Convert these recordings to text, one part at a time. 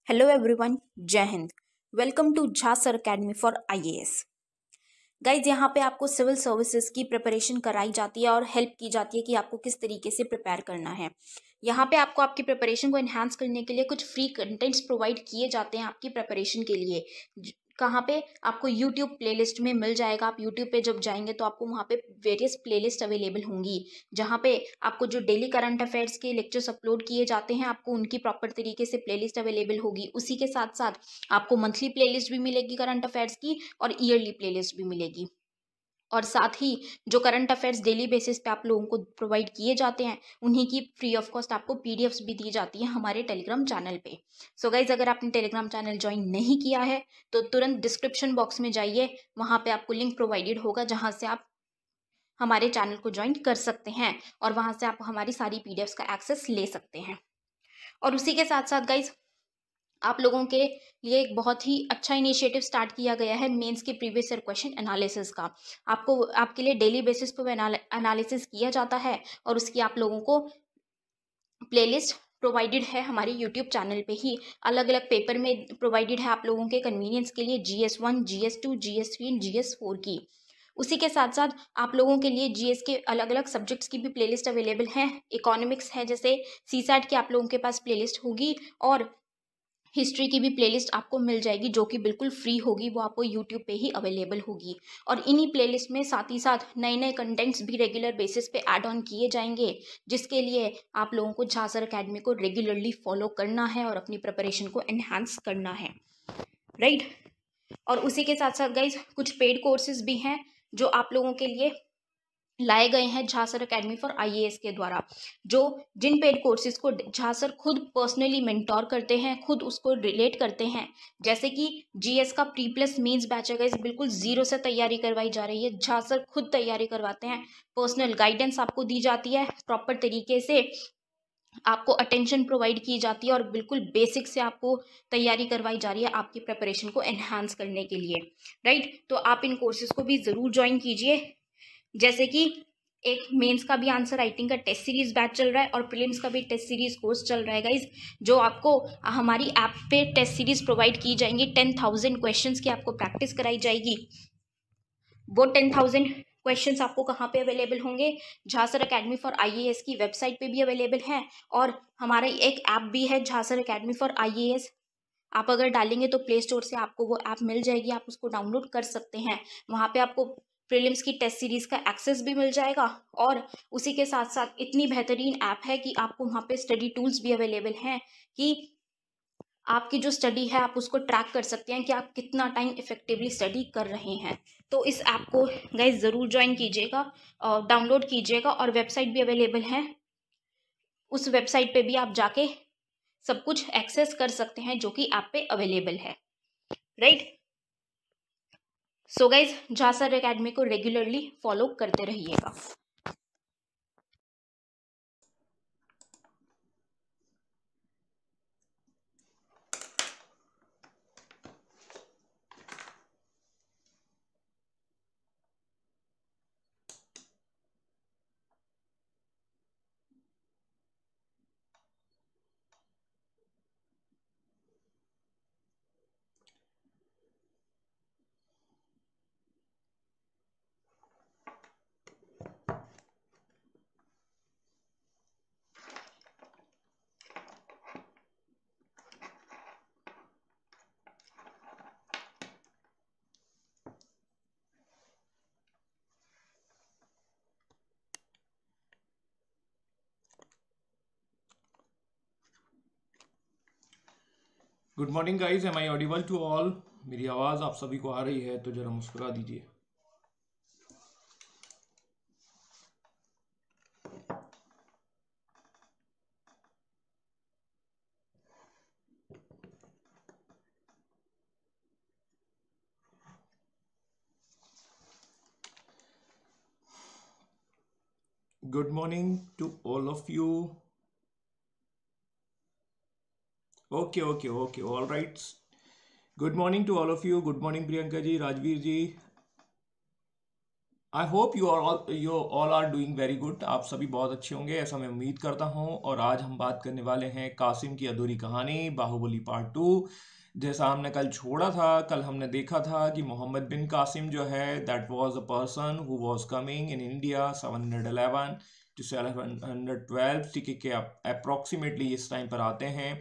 Hello everyone, जय Hind. Welcome to Jha sir academy for IAS. Guys, यहाँ पे आपको सिविल सर्विसेज की प्रिपरेशन कराई जाती है और हेल्प की जाती है कि आपको किस तरीके से प्रिपेयर करना है। यहाँ पे आपको आपकी प्रिपरेशन को एनहांस करने के लिए कुछ फ्री कंटेंट्स प्रोवाइड किए जाते हैं आपकी प्रिपरेशन के लिए। कहाँ पे आपको यूट्यूब प्लेलिस्ट में मिल जाएगा। आप यूट्यूब पे जब जाएंगे तो आपको वहाँ पे वेरियस प्लेलिस्ट अवेलेबल होंगी, जहाँ पे आपको जो डेली करंट अफेयर्स के लेक्चर्स अपलोड किए जाते हैं आपको उनकी प्रॉपर तरीके से प्लेलिस्ट अवेलेबल होगी। उसी के साथ साथ आपको मंथली प्लेलिस्ट भी मिलेगी करंट अफेयर्स की और ईयरली प्लेलिस्ट भी मिलेगी। और साथ ही जो करंट अफेयर्स डेली बेसिस पे आप लोगों को प्रोवाइड किए जाते हैं उन्हीं की फ्री ऑफ कॉस्ट आपको पीडीएफ्स भी दी जाती हैं हमारे टेलीग्राम चैनल पे। सो गाइज, अगर आपने टेलीग्राम चैनल ज्वाइन नहीं किया है तो तुरंत डिस्क्रिप्शन बॉक्स में जाइए, वहां पे आपको लिंक प्रोवाइडेड होगा जहां से आप हमारे चैनल को ज्वाइन कर सकते हैं और वहां से आप हमारी सारी पीडीएफ्स का एक्सेस ले सकते हैं। और उसी के साथ साथ गाइज, आप लोगों के लिए एक बहुत ही अच्छा इनिशिएटिव स्टार्ट किया गया है मेंस के प्रीवियस ईयर क्वेश्चन एनालिसिस का। आपके लिए डेली बेसिस पर एनालिसिस किया जाता है और उसकी आप लोगों को प्लेलिस्ट प्रोवाइडेड है हमारे यूट्यूब चैनल पे ही। अलग अलग पेपर में प्रोवाइडेड है आप लोगों के कन्वीनियंस के लिए, GS1, GS2, GS3 and GS4 की। उसी के साथ साथ आप लोगों के लिए जीएस के अलग अलग सब्जेक्ट्स की भी प्लेलिस्ट अवेलेबल है। इकोनॉमिक्स है जैसे सीसैट की आप लोगों के पास प्लेलिस्ट होगी और हिस्ट्री की भी प्लेलिस्ट आपको मिल जाएगी जो कि बिल्कुल फ्री होगी, वो आपको यूट्यूब पे ही अवेलेबल होगी। और इन्हीं प्लेलिस्ट में साथ ही साथ नए नए कंटेंट्स भी रेगुलर बेसिस पे ऐड ऑन किए जाएंगे, जिसके लिए आप लोगों को झा सर अकेडमी को रेगुलरली फॉलो करना है और अपनी प्रिपरेशन को एनहांस करना है, राइट। और उसी के साथ साथ गाइज, कुछ पेड कोर्सेज भी हैं जो आप लोगों के लिए लाए गए हैं Jha sir academy for IAS के द्वारा। जिन पेड कोर्सेज को झा सर खुद पर्सनली मेंटोर करते हैं, खुद उसको रिलेट करते हैं। जैसे कि जीएस का प्री प्लस मेंस बैच है गाइस, बिल्कुल जीरो से तैयारी करवाई जा रही है। झा सर खुद तैयारी करवाते हैं, पर्सनल गाइडेंस आपको दी जाती है, प्रॉपर तरीके से आपको अटेंशन प्रोवाइड की जाती है और बिल्कुल बेसिक से आपको तैयारी करवाई जा रही है आपकी प्रिपरेशन को एनहांस करने के लिए, राइट। तो आप इन कोर्सेज को भी जरूर ज्वाइन कीजिए। जैसे कि एक मेंस का भी आंसर राइटिंग का टेस्ट सीरीज बैच चल रहा है और प्रीलिम्स का भी टेस्ट सीरीज कोर्स चल रहा है गाइज, जो आपको हमारी ऐप पे टेस्ट सीरीज प्रोवाइड की जाएंगी। 10,000 क्वेश्चंस की आपको प्रैक्टिस कराई जाएगी। वो 10,000 क्वेश्चंस आपको कहाँ पे अवेलेबल होंगे? Jha sir academy for IAS की वेबसाइट पे भी अवेलेबल है और हमारा एक ऐप भी है Jha sir academy for IAS. आप अगर डालेंगे तो प्ले स्टोर से आपको वो ऐप मिल जाएगी, आप उसको डाउनलोड कर सकते हैं। वहाँ पे आपको प्रीलिम्स की टेस्ट सीरीज का एक्सेस भी मिल जाएगा और उसी के साथ साथ इतनी बेहतरीन ऐप है कि आपको वहाँ पे स्टडी टूल्स भी अवेलेबल हैं कि आपकी जो स्टडी है आप उसको ट्रैक कर सकते हैं कि आप कितना टाइम इफेक्टिवली स्टडी कर रहे हैं। तो इस ऐप को गाइज ज़रूर ज्वाइन कीजिएगा, डाउनलोड कीजिएगा और वेबसाइट भी अवेलेबल है। उस वेबसाइट पे भी आप जाके सब कुछ एक्सेस कर सकते हैं जो कि ऐप पे अवेलेबल है, right. So guys, Jha sir academy को रेगुलरली फॉलो करते रहिएगा। Good morning guys, am I audible to all? मेरी आवाज़ आप सभी को आ रही है तो जरा मुस्कुरा दीजिए। Good morning to all of you. Okay okay okay, all right. Good morning to all of you. Good morning Priyanka ji, Rajveer ji, I hope you all are doing very good. आप सभी बहुत अच्छे होंगे ऐसा मैं उम्मीद करता हूँ। और आज हम बात करने वाले हैं कासिम की अधूरी कहानी बाहुबली पार्ट 2। जैसा हमने कल छोड़ा था, कल हमने देखा था कि मोहम्मद बिन कासिम जो है that was a person who was coming in India 711 to 712, ठीक है, कि अप्रोक्सीमेटली इस टाइम पर आते हैं।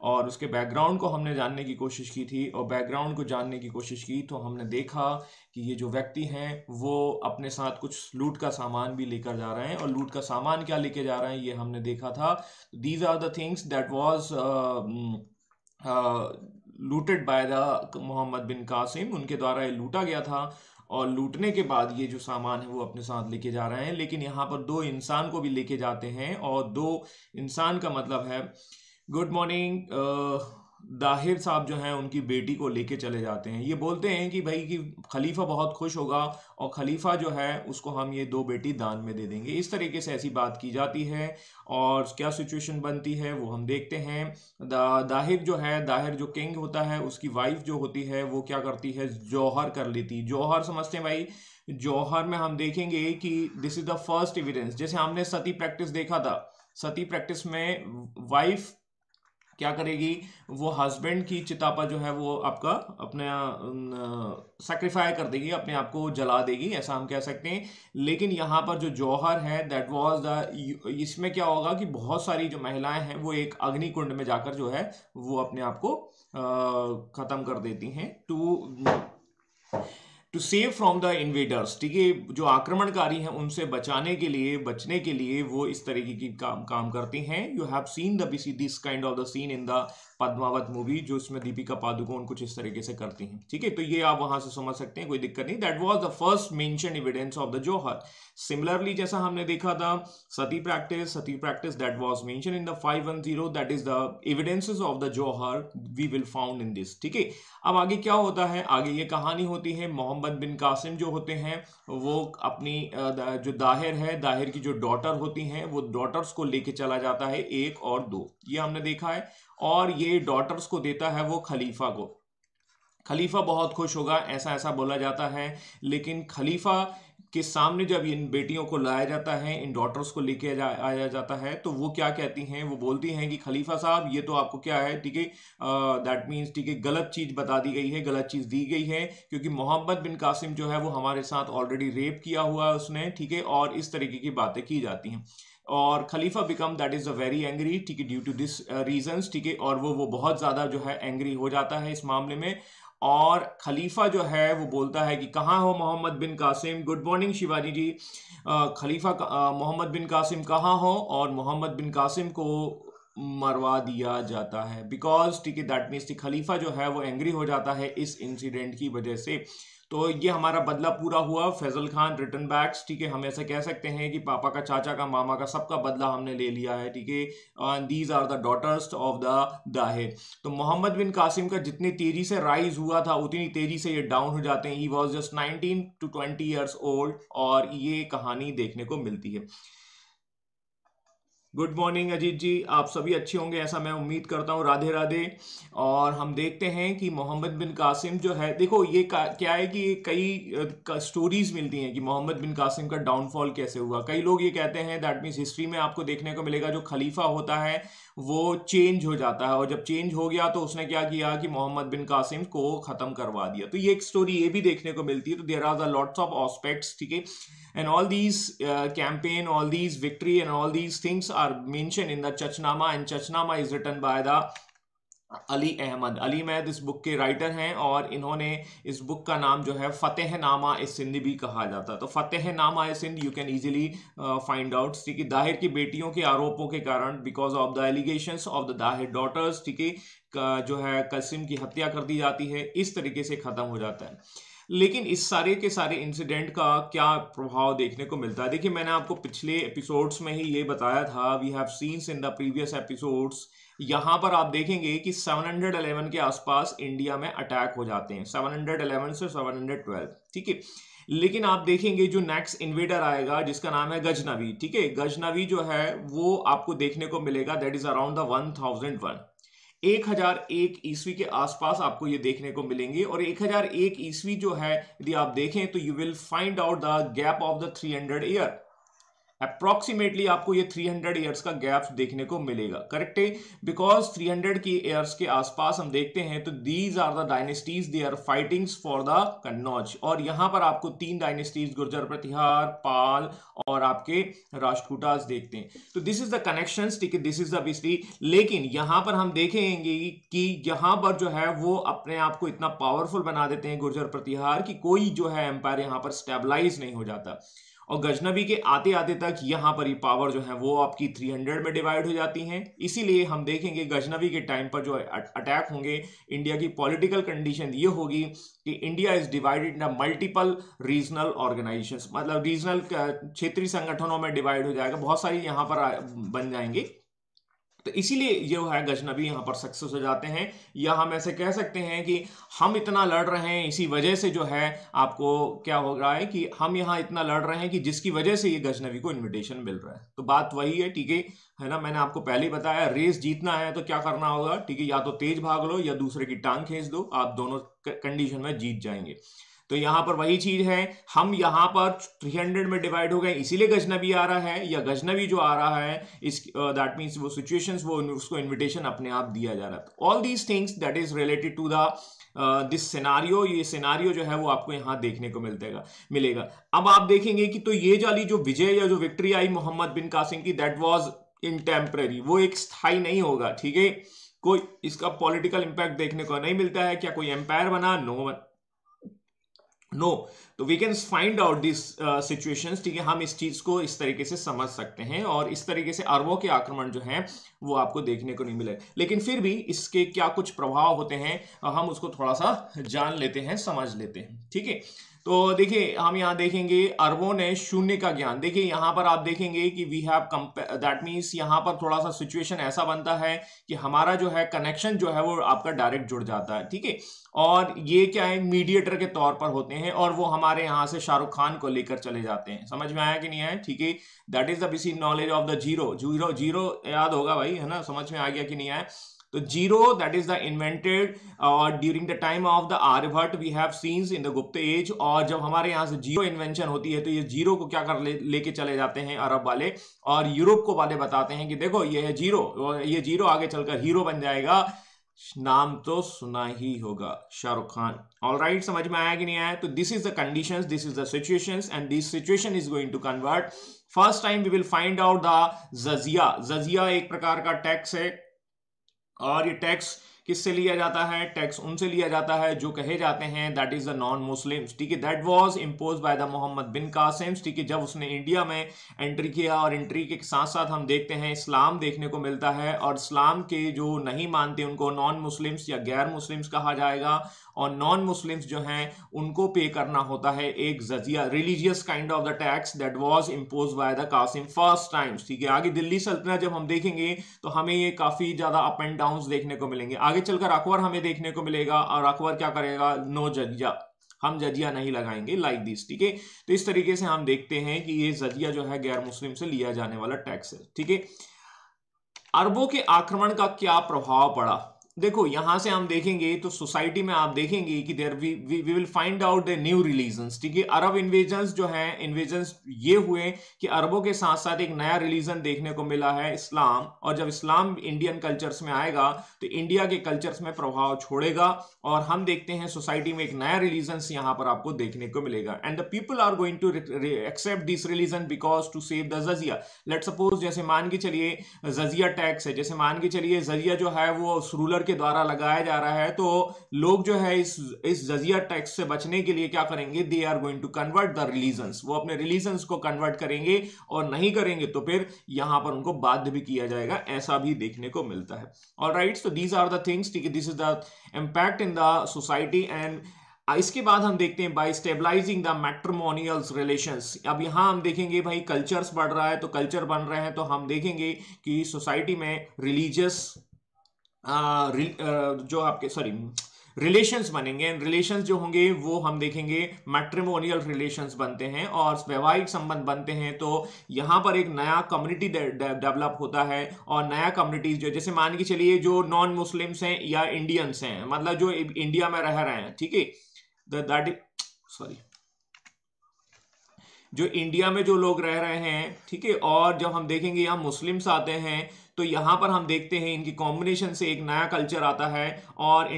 और उसके बैकग्राउंड को हमने जानने की कोशिश की थी, और बैकग्राउंड को जानने की कोशिश की तो हमने देखा कि ये जो व्यक्ति हैं वो अपने साथ कुछ लूट का सामान भी लेकर जा रहे हैं। और लूट का सामान क्या लेके जा रहे हैं ये हमने देखा था। These are the things that was looted by the Muhammad bin Qasim. उनके द्वारा ये लूटा गया था, और लूटने के बाद ये जो सामान है वो अपने साथ लेके जा रहे हैं। लेकिन यहाँ पर दो इंसान को भी लेके जाते हैं, और दो इंसान का मतलब है गुड मॉर्निंग दाहिर साहब जो हैं उनकी बेटी को लेके चले जाते हैं। ये बोलते हैं कि भाई कि खलीफा बहुत खुश होगा, और खलीफा जो है उसको हम ये दो बेटी दान में दे देंगे। इस तरीके से ऐसी बात की जाती है, और क्या सिचुएशन बनती है वो हम देखते हैं। दाहिर जो किंग होता है उसकी वाइफ जो होती है वो क्या करती है, जौहर कर लेती। जौहर समझते हैं भाई। जौहर में हम देखेंगे कि this is the first evidence. जैसे हमने सती प्रैक्टिस देखा था, सती प्रैक्टिस में वाइफ क्या करेगी, वो हस्बैंड की चिता पर जो है वो आपका अपने सेक्रीफाई कर देगी, अपने आप को जला देगी, ऐसा हम कह सकते हैं। लेकिन यहाँ पर जो जौहर है दैट वाज द, इसमें क्या होगा कि बहुत सारी जो महिलाएं हैं वो एक अग्निकुंड में जाकर जो है वो अपने आप को खत्म कर देती हैं to save from the invaders, ठीक है। जो आक्रमणकारी हैं उनसे बचने के लिए वो इस तरीके की काम करती हैं। You have seen this kind of the scene in the Padmaavat movie, जो इसमें दीपिका पादुकोण कुछ इस तरीके से करती हैं, ठीक है। तो ये आप वहां से समझ सकते हैं, कोई दिक्कत नहीं। That was the first mention evidence of the jauhar. Similarly जैसा हमने देखा था sati practice that was mention in the 510, that is the evidences of the jauhar we will found in this, ठीक है। अब आगे क्या होता है, आगे ये कहानी होती है मोहम्मद बिन कासिम जो होते हैं वो अपनी जो दाहिर की जो डॉटर होती हैं वो डॉटर्स को लेके चला जाता है, एक और दो, ये हमने देखा है। और ये डॉटर्स को देता है वो खलीफा को। खलीफा बहुत खुश होगा, ऐसा ऐसा बोला जाता है। लेकिन खलीफा के सामने जब इन बेटियों को लाया जाता है, इन डॉटर्स को लेके आया जाता है, तो वो क्या कहती हैं, वो बोलती हैं कि खलीफा साहब ये तो आपको क्या है, ठीक है, दैट मीन्स, ठीक है, गलत चीज बता दी गई है, गलत चीज दी गई है, क्योंकि मोहम्मद बिन कासिम जो है वो हमारे साथ ऑलरेडी रेप किया हुआ है उसने, ठीक है। और इस तरीके की बातें की जाती हैं, और khalifa become that is a very angry, ठीक है, ड्यू टू दिस रीजंस, ठीक है। और वो बहुत ज्यादा जो है एंग्री हो जाता है इस मामले में। और खलीफा जो है वो बोलता है कि कहाँ हो मोहम्मद बिन कासिम। गुड मॉर्निंग शिवाजी जी। खलीफा मोहम्मद बिन कासिम कहाँ हो, और मोहम्मद बिन कासिम को मरवा दिया जाता है, बिकॉज, ठीक है, दैट मीन्स खलीफा जो है वो एंग्री हो जाता है इस इंसिडेंट की वजह से। तो ये हमारा बदला पूरा हुआ। फैजल खान रिटर्न बैक्स, ठीक है, हम ऐसा कह सकते हैं कि पापा का, चाचा का, मामा का, सबका बदला हमने ले लिया है, ठीक है। These are the daughters of the Dahir. तो मोहम्मद बिन कासिम का जितनी तेजी से राइज हुआ था उतनी तेजी से ये डाउन हो जाते हैं। He was just 19 to 20 years old, और ये कहानी देखने को मिलती है। गुड मॉर्निंग अजीत जी, आप सभी अच्छे होंगे ऐसा मैं उम्मीद करता हूँ। राधे राधे। और हम देखते हैं कि मोहम्मद बिन कासिम जो है, देखो ये क्या है कि कई स्टोरीज मिलती हैं कि मोहम्मद बिन कासिम का डाउनफॉल कैसे हुआ। कई लोग ये कहते हैं, दैट मीन्स हिस्ट्री में आपको देखने को मिलेगा जो खलीफा होता है वो चेंज हो जाता है, और जब चेंज हो गया तो उसने क्या किया कि मोहम्मद बिन कासिम को खत्म करवा दिया। तो ये एक स्टोरी ये भी देखने को मिलती है। तो there are the lots of aspects, ठीक है, and all these campaign, all these victory and all these things are mentioned in the Chachnama, and Chachnama is written by the Ali Ahmad इस बुक के राइटर हैं, और इन्होंने इस बुक का नाम जो है फतेहनामा ए सिंध भी कहा जाता है। तो Fatehnama e Sindh you can easily find out, ठीक है। दाहिर की बेटियों के आरोपों के कारण, because of the allegations of the Dahir daughters, ठीक है, जो है कासिम की हत्या कर दी जाती है, इस तरीके से खत्म हो जाता है। लेकिन इस सारे के सारे इंसिडेंट का क्या प्रभाव देखने को मिलता है, देखिए मैंने आपको पिछले एपिसोड्स में ही ये बताया था, we have scenes in the previous episodes. यहां पर आप देखेंगे कि 711 के आसपास इंडिया में अटैक हो जाते हैं, 711 से 712, ठीक है। लेकिन आप देखेंगे जो नेक्स्ट इन्वेडर आएगा जिसका नाम है गजनवी, ठीक है, गजनवी जो है वो आपको देखने को मिलेगा, दैट इज अराउंड द 1001। 1001 ईस्वी के आसपास आपको ये देखने को मिलेंगे। और 1001 ईस्वी जो है यदि आप देखें तो you will find out the gap of the 300 year. Approximately आपको ये 300 ईयर्स का गैप देखने को मिलेगा, करेक्ट है, बिकॉज 300 की ईयर्स के आसपास हम देखते हैं तो these are the dynasties, they are fightings for the Kannauj. और यहां पर आपको 3 डायनेस्टीज गुर्जर, प्रतिहार, पाल और आपके राष्ट्रकूटास देखते हैं। तो दिस इज द कनेक्शन, ठीक है, दिस इज द बिस्टी। लेकिन यहां पर हम देखेंगे कि यहां पर जो है वो अपने आप को इतना पावरफुल बना देते हैं गुर्जर प्रतिहार कि कोई जो है एम्पायर यहां पर स्टेबलाइज नहीं हो जाता। और गजनबी के आते आते तक यहां पर ये पावर जो है वो आपकी 300 में डिवाइड हो जाती हैं। इसीलिए हम देखेंगे गजनबी के टाइम पर जो अटैक होंगे, इंडिया की पॉलिटिकल कंडीशन ये होगी कि India is divided in multiple regional organisations, मतलब रीजनल क्षेत्रीय संगठनों में डिवाइड हो जाएगा, बहुत सारी यहां पर बन जाएंगे। तो इसीलिए जो है गजनबी यहां पर सक्सेस हो जाते हैं, या हम ऐसे कह सकते हैं कि हम इतना लड़ रहे हैं, इसी वजह से जो है आपको क्या हो रहा है कि हम यहां इतना लड़ रहे हैं कि जिसकी वजह से ये गजनबी को इनविटेशन मिल रहा है। तो बात वही है, ठीक है ना, मैंने आपको पहले ही बताया, रेस जीतना है तो क्या करना होगा, ठीक है, या तो तेज भाग लो या दूसरे की टांग खींच दो, आप दोनों कंडीशन में जीत जाएंगे। तो यहां पर वही चीज है, हम यहां पर 300 में डिवाइड हो गए, इसीलिए गजनबी आ रहा है, या गजनबी जो आ रहा है इस दैट मींस वो सिचुएशंस, वो उसको इनविटेशन अपने आप दिया जा रहा है। All these things that is related to the this scenario, ये सिनारियो जो है वो आपको यहां देखने को मिलेगा। अब आप देखेंगे कि तो ये वाली जो विजय या जो विक्ट्री आई मोहम्मद बिन कासिम की, दैट वाज इन टेम्पररी, वो एक स्थायी नहीं होगा, ठीक है, कोई इसका पॉलिटिकल इंपैक्ट देखने को नहीं मिलता है। क्या कोई एम्पायर बना? नो। तो we can find out this situations, ठीक है, हम इस चीज को इस तरीके से समझ सकते हैं, और इस तरीके से अरबों के आक्रमण जो है वो आपको देखने को नहीं मिले। लेकिन फिर भी इसके क्या कुछ प्रभाव होते हैं हम उसको थोड़ा सा जान लेते हैं, समझ लेते हैं, ठीक है। तो देखिए हम यहाँ देखेंगे अरबों ने शून्य का ज्ञान, देखिए यहाँ पर आप देखेंगे कि वी हैव दैट मीन्स यहाँ पर थोड़ा सा सिचुएशन ऐसा बनता है कि हमारा जो है कनेक्शन जो है वो आपका डायरेक्ट जुड़ जाता है, ठीक है, और ये क्या है, मीडिएटर के तौर पर होते हैं, और वो हमारे यहाँ से शाहरुख खान को लेकर चले जाते हैं। समझ में आया कि नहीं आया, ठीक है, that is the basic knowledge of the zero. Zero zero याद होगा भाई, है ना, समझ में आ गया कि नहीं आया। तो zero that is the invented during the time of the Aryabhata, we have scenes in the Gupta age. और जब हमारे यहाँ से जीरो इन्वेंशन होती है तो ये जीरो को क्या कर लेके चले जाते हैं अरब वाले, और यूरोप को वाले बताते हैं कि देखो ये है जीरो, और ये जीरो आगे चलकर हीरो बन जाएगा, नाम तो सुना ही होगा, शाहरुख खान। ऑल राइट, समझ में आया कि नहीं आया। तो this is the conditions, this is the situations, and this situation is going to convert. First time we will find out the jizya. Jizya एक प्रकार का टैक्स है, और ये टैक्स किससे लिया जाता है? टैक्स उनसे लिया जाता है जो कहे जाते हैं that is the non Muslims, ठीक है, that was impose by the Muhammad bin Qasim, ठीक है, जब उसने इंडिया में एंट्री किया। और एंट्री के साथ साथ हम देखते हैं इस्लाम देखने को मिलता है, और इस्लाम के जो नहीं मानते उनको नॉन मुस्लिम्स या गैर मुस्लिम्स कहा जाएगा, और नॉन मुस्लिम्स जो हैं उनको पे करना होता है एक jizya, religious kind of the tax that was impose by the Qasim first times, ठीक है। आगे दिल्ली सल्तनत जब हम देखेंगे तो हमें ये काफी ज्यादा अप एंड डाउन देखने को मिलेंगे। आगे चलकर अकबर हमें देखने को मिलेगा, और अकबर क्या करेगा, नो जजिया, हम जजिया नहीं लगाएंगे, लाइक दिस, ठीक है। तो इस तरीके से हम देखते हैं कि ये जजिया जो है गैर मुस्लिम से लिया जाने वाला टैक्स है, ठीक है। अरबों के आक्रमण का क्या प्रभाव पड़ा? देखो यहां से हम देखेंगे तो सोसाइटी में आप देखेंगे कि there we will find out the new religions, ठीक है। अरब इन्वेजन्स जो है, इन्वेजन्स ये हुए कि अरबों के साथ साथ एक नया रिलीजन देखने को मिला है, इस्लाम। और जब इस्लाम इंडियन कल्चर्स में आएगा तो इंडिया के कल्चर्स में प्रभाव छोड़ेगा, और हम देखते हैं सोसाइटी में एक नया रिलीजन्स यहां पर आपको देखने को मिलेगा, and the people are going to accept this religion because to save the jizya. Let suppose जैसे मान के चलिए जजिया टैक्स है, जैसे मान के चलिए जजिया जो है वो रूलर के द्वारा लगाया जा रहा है, तो लोग जो है इस जजिया टैक्स से बचने के लिए क्या करेंगे, they are going to convert the religions, वो अपने रिलीजन्स को कन्वर्ट करेंगे, और नहीं करेंगे तो फिर यहां पर उनको बाध्य भी किया जाएगा, ऐसा भी देखने को मिलता है। Alright, so these are the things, ठीक है, this is the impact in the society. And इसके बाद हम देखते हैं by stabilising the matrimonials relations. अब यहां हम देखेंगे भाई कल्चर्स बढ़ रहा है, तो कल्चर बन रहे हैं, तो हम देखेंगे कि सोसाइटी में रिलीजियस जो आपके रिलेशंस बनेंगे, एंड रिलेशंस जो होंगे वो हम देखेंगे मैट्रिमोनियल रिलेशंस बनते हैं और वैवाहिक संबंध बनते हैं। तो यहाँ पर एक नया कम्युनिटी डेवलप होता है और नया कम्युनिटीज जो, जैसे मान के चलिए जो नॉन मुस्लिम्स हैं या इंडियंस हैं, मतलब जो इंडिया में रह रहे हैं, ठीक है, दैट सॉरी जो इंडिया में जो लोग रह रहे हैं, ठीक है, और जब हम देखेंगे यहाँ मुस्लिम्स आते हैं तो यहाँ पर हम देखते हैं इनकी कॉम्बिनेशन से एक नया कल्चर आता है और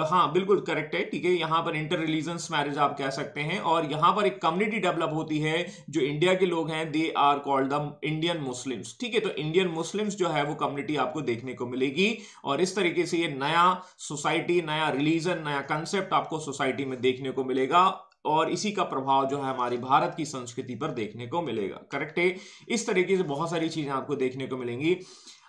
हाँ बिल्कुल करेक्ट है, ठीक है, यहाँ पर इंटर रिलीजन्स मैरिज आप कह सकते हैं और यहाँ पर एक कम्युनिटी डेवलप होती है। जो इंडिया के लोग हैं they are called the Indian Muslims, ठीक है। तो इंडियन मुस्लिम्स जो है वो कम्युनिटी आपको देखने को मिलेगी और इस तरीके से ये नया सोसाइटी, नया रिलीजन, नया कंसेप्ट आपको सोसाइटी में देखने को मिलेगा और इसी का प्रभाव जो है हमारी भारत की संस्कृति पर देखने को मिलेगा। करेक्ट है, इस तरीके से बहुत सारी चीजें आपको देखने को मिलेंगी।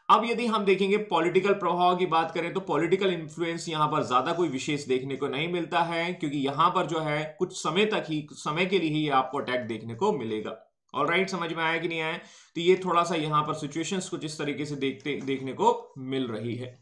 अब यदि हम देखेंगे पॉलिटिकल प्रभाव की बात करें तो पॉलिटिकल इन्फ्लुएंस यहां पर ज्यादा कोई विशेष देखने को नहीं मिलता है, क्योंकि यहां पर जो है कुछ समय के लिए ही आपको अटैक देखने को मिलेगा। ऑलराइट, समझ में आया कि नहीं आया? तो ये थोड़ा सा यहां पर सिचुएशंस कुछ इस तरीके से देखने को मिल रही है।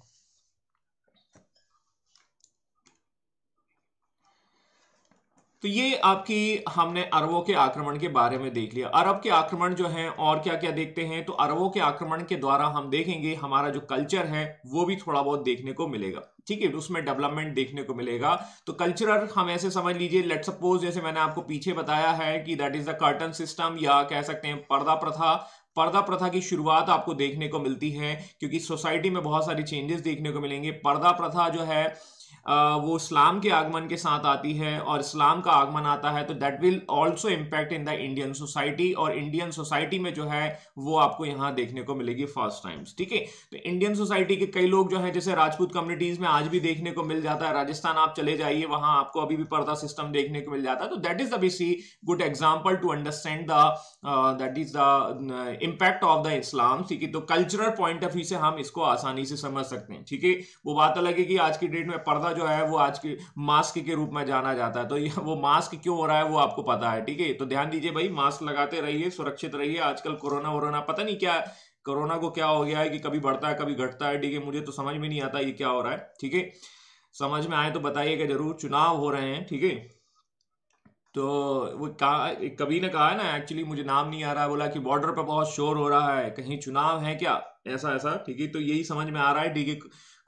तो ये आपकी हमने अरबों के आक्रमण के बारे में देख लिया। अरब के आक्रमण जो हैं और क्या क्या देखते हैं, तो अरबों के आक्रमण के द्वारा हम देखेंगे हमारा जो कल्चर है वो भी थोड़ा बहुत देखने को मिलेगा, ठीक है, उसमें डेवलपमेंट देखने को मिलेगा। तो कल्चरल हम ऐसे समझ लीजिए, लेट सपोज जैसे मैंने आपको पीछे बताया है कि that is the curtain system, या कह सकते हैं पर्दा प्रथा। पर्दा प्रथा की शुरुआत आपको देखने को मिलती है क्योंकि सोसाइटी में बहुत सारी चेंजेस देखने को मिलेंगे। पर्दा प्रथा जो है वो इस्लाम के आगमन के साथ आती है और इस्लाम का आगमन आता है तो that will also impact in the Indian society, और इंडियन सोसाइटी में जो है वो आपको यहाँ देखने को मिलेगी फर्स्ट टाइम्स, ठीक है। तो इंडियन सोसाइटी के कई लोग जो है, जैसे राजपूत कम्युनिटीज में आज भी देखने को मिल जाता है, राजस्थान आप चले जाइए वहां आपको अभी भी पर्दा सिस्टम देखने को मिल जाता है। तो that is the basic good example to understand that is the impact of the Islam, ठीक है। तो कल्चरल पॉइंट ऑफ व्यू से हम इसको आसानी से समझ सकते हैं, ठीक है। वो बात अलग है कि आज की डेट में पर्दा जो है वो आज के मास्क के रूप में जाना जाता है, तो वो मास्क क्यों हो रहा है वो आपको पता है, ठीक है। तो ध्यान दीजिए भाई, मास्क लगाते रहिए, सुरक्षित रहिए। आजकल कोरोना पता नहीं क्या, कोरोना को क्या हो गया है कि कभी बढ़ता है कभी घटता है, ठीक है। मुझे तो समझ में नहीं आता ये क्या हो रहा है, ठीक है। समझ में आए तो बताइएगा जरूर। चुनाव हो रहे हैं, ठीक है। तो वो कहा, कभी ने कहा है ना, एक्चुअली मुझे नाम नहीं आ रहा, बोला कि बॉर्डर पे बहुत शोर हो रहा है, कहीं चुनाव है क्या, ऐसा, ठीक है। तो यही समझ में आ रहा है, ठीक है,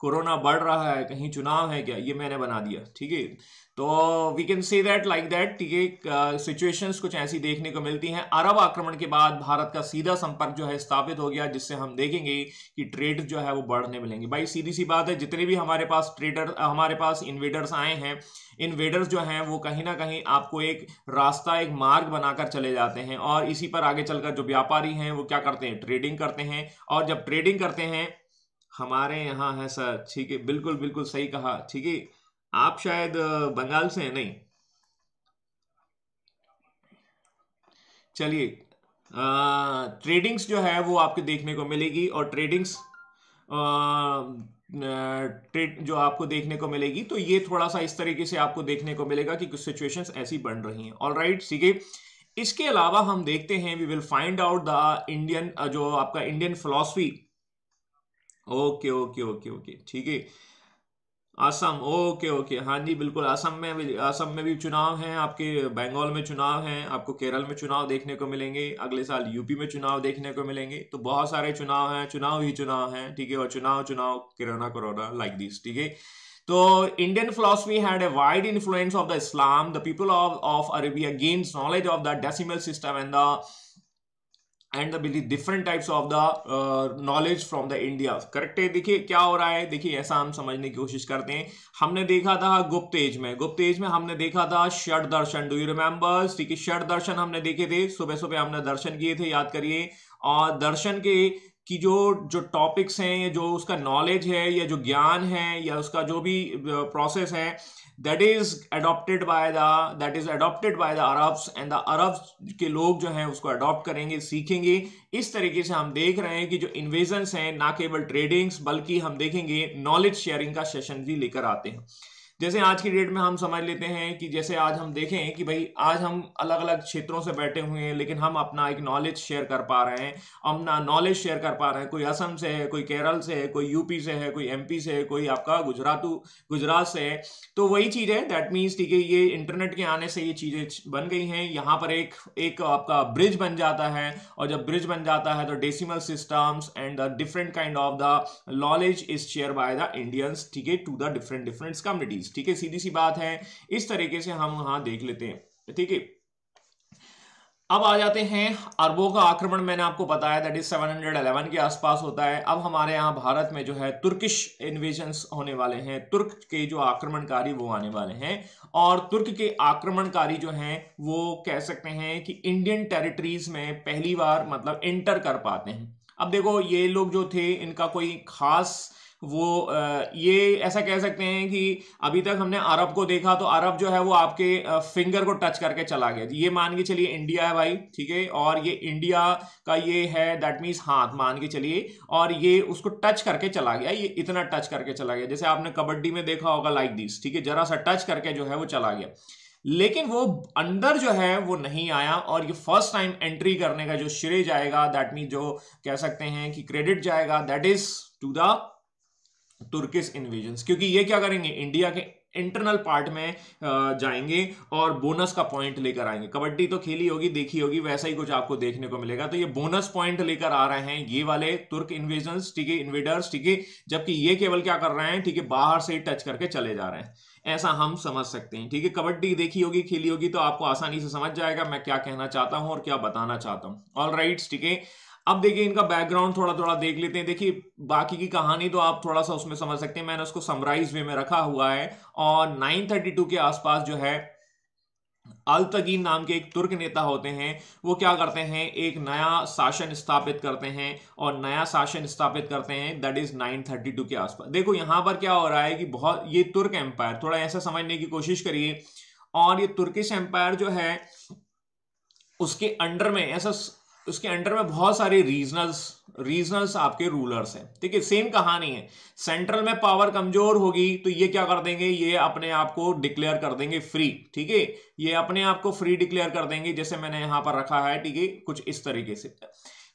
कोरोना बढ़ रहा है, कहीं चुनाव है क्या, ये मैंने बना दिया, ठीक है। तो we can say that like that, ठीक है। सिचुएशंस कुछ ऐसी देखने को मिलती हैं। अरब आक्रमण के बाद भारत का सीधा संपर्क जो है स्थापित हो गया, जिससे हम देखेंगे कि ट्रेड जो है वो बढ़ने मिलेंगे। भाई सीधी सी बात है, जितने भी हमारे पास हमारे पास इन्वेडर्स आए हैं, इन्वेडर्स जो हैं वो कहीं ना कहीं आपको एक रास्ता, एक मार्ग बनाकर चले जाते हैं और इसी पर आगे चलकर जो व्यापारी हैं वो क्या करते हैं, ट्रेडिंग करते हैं। और जब ट्रेडिंग करते हैं, हमारे यहाँ है सर, ठीक है, बिल्कुल बिल्कुल सही कहा, ठीक है। आप शायद बंगाल से हैं, नहीं? चलिए, ट्रेडिंग्स जो है वो आपको देखने को मिलेगी और ट्रेडिंग्स ट्रेड जो आपको देखने को मिलेगी, तो ये थोड़ा सा इस तरीके से आपको देखने को मिलेगा कि कुछ सिचुएशंस ऐसी बन रही हैं। ऑलराइट, ठीक है। इसके अलावा हम देखते हैं, we will find out the Indian, जो आपका इंडियन फिलॉसफी। ओके, ठीक है। असम, ओके, हाँ जी बिल्कुल। असम में भी चुनाव हैं, आपके बंगाल में चुनाव हैं, आपको केरल में चुनाव देखने को मिलेंगे, अगले साल यूपी में चुनाव देखने को मिलेंगे। तो बहुत सारे चुनाव हैं, चुनाव ही चुनाव हैं, ठीक है। और चुनाव कोरोना लाइक दिस, ठीक है। तो Indian philosophy had a wide influence of the Islam. The people of Arabia gained knowledge of the decimal system and the different types of the knowledge from the India. Correct है। देखिए क्या हो रहा है, देखिए ऐसा हम समझने की कोशिश करते हैं। हमने देखा था गुप्त एज में हमने देखा था षड दर्शन, डू यू रिमेंबर, ठीक है। षड दर्शन हमने देखे थे, सुबह सुबह हमने दर्शन किए थे, याद करिए। और दर्शन की जो टॉपिक्स हैं, जो उसका नॉलेज है या जो ज्ञान है या उसका जो भी प्रोसेस है, that is adopted by the Arabs, and the Arabs के लोग जो हैं उसको अडॉप्ट करेंगे, सीखेंगे। इस तरीके से हम देख रहे हैं कि जो इन्वेजन्स हैं ना केवल ट्रेडिंग्स बल्कि हम देखेंगे नॉलेज शेयरिंग का सेशन भी लेकर आते हैं। जैसे आज की डेट में हम समझ लेते हैं कि जैसे आज हम देखें कि भाई आज हम अलग अलग क्षेत्रों से बैठे हुए हैं, लेकिन हम अपना एक नॉलेज शेयर कर पा रहे हैं, अपना नॉलेज शेयर कर पा रहे हैं। कोई असम से है, कोई केरल से है, कोई यूपी से है, कोई एमपी से है, कोई आपका गुजरात से है। तो वही चीज है, दैट मीन्स ठीक है, ये इंटरनेट के आने से ये चीजें बन गई हैं। यहाँ पर एक एक आपका ब्रिज बन जाता है, और जब ब्रिज बन जाता है तो decimal systems and the different kind of the knowledge is share by the Indians, ठीक है, to the different different communities. ठीक है, सीधी सी बात है, इस तरीके से हम वहां देख लेते हैं। ठीक है, अब आ जाते हैं अरबों का आक्रमण। मैंने आपको बताया दैट इज 711 के आसपास होता है। अब हमारे यहाँ भारत में जो है तुर्किश इन्वेजन्स होने वाले हैं, तुर्क के जो आक्रमणकारी वो आने वाले हैं, और तुर्क के आक्रमणकारी जो हैं वो कह सकते हैं कि इंडियन टेरिटरीज में पहली बार मतलब एंटर कर पाते हैं। अब देखो, ये लोग जो थे इनका कोई खास वो ये ऐसा कह सकते हैं कि अभी तक हमने अरब को देखा तो अरब जो है वो आपके फिंगर को टच करके चला गया। ये मान के चलिए इंडिया है भाई, ठीक है, और ये इंडिया का ये है, दैट मीन्स हाथ मान के चलिए, और ये उसको टच करके चला गया, ये इतना टच करके चला गया। जैसे आपने कबड्डी में देखा होगा लाइक दिस, ठीक है, जरा सा टच करके जो है वो चला गया, लेकिन वो अंदर जो है वो नहीं आया। और ये फर्स्ट टाइम एंट्री करने का जो श्रेय जाएगा, दैट मीन जो कह सकते हैं कि क्रेडिट जाएगा, that is to the Turkish invasions, क्योंकि ये क्या करेंगे, इंडिया के इंटरनल पार्ट में जाएंगे और बोनस का पॉइंट लेकर आएंगे। कबड्डी तो खेली होगी, देखी होगी, वैसा ही कुछ आपको देखने को मिलेगा। तो ये बोनस पॉइंट लेकर आ रहे हैं ये वाले तुर्क इन्वेजन्स, ठीक है, इन्वेडर्स, ठीक है, जबकि ये केवल क्या कर रहे हैं, ठीक है, बाहर से ही टच करके चले जा रहे हैं, ऐसा हम समझ सकते हैं। ठीक है, कबड्डी देखी होगी, खेली होगी, तो आपको आसानी से समझ जाएगा मैं क्या कहना चाहता हूं और क्या बताना चाहता हूं। ऑल राइट, ठीक है, अब देखिए इनका बैकग्राउंड थोड़ा थोड़ा देख लेते हैं। देखिए बाकी की कहानी तो आप थोड़ा सा उसमें समझ सकते हैं, मैंने उसको समराइज वे में रखा हुआ है। और 932 के आसपास जो है अल्तगीन नाम के एक तुर्क नेता होते हैं, वो क्या करते हैं, एक नया शासन स्थापित करते हैं, और नया शासन स्थापित करते हैं दैट इज 932 के आसपास। देखो यहां पर क्या हो रहा है कि बहुत ये तुर्क एम्पायर, थोड़ा ऐसा समझने की कोशिश करिए, और ये तुर्किश एम्पायर जो है उसके अंडर में ऐसा, उसके अंडर में बहुत सारे रीजनल्स आपके रूलर्स हैं। ठीक है, सेम कहानी है, सेंट्रल में पावर कमजोर होगी तो ये क्या कर देंगे, ये अपने आप को डिक्लेयर कर देंगे फ्री। ठीक है, ये अपने आप को फ्री डिक्लेयर कर देंगे, जैसे मैंने यहां पर रखा है, ठीक है, कुछ इस तरीके से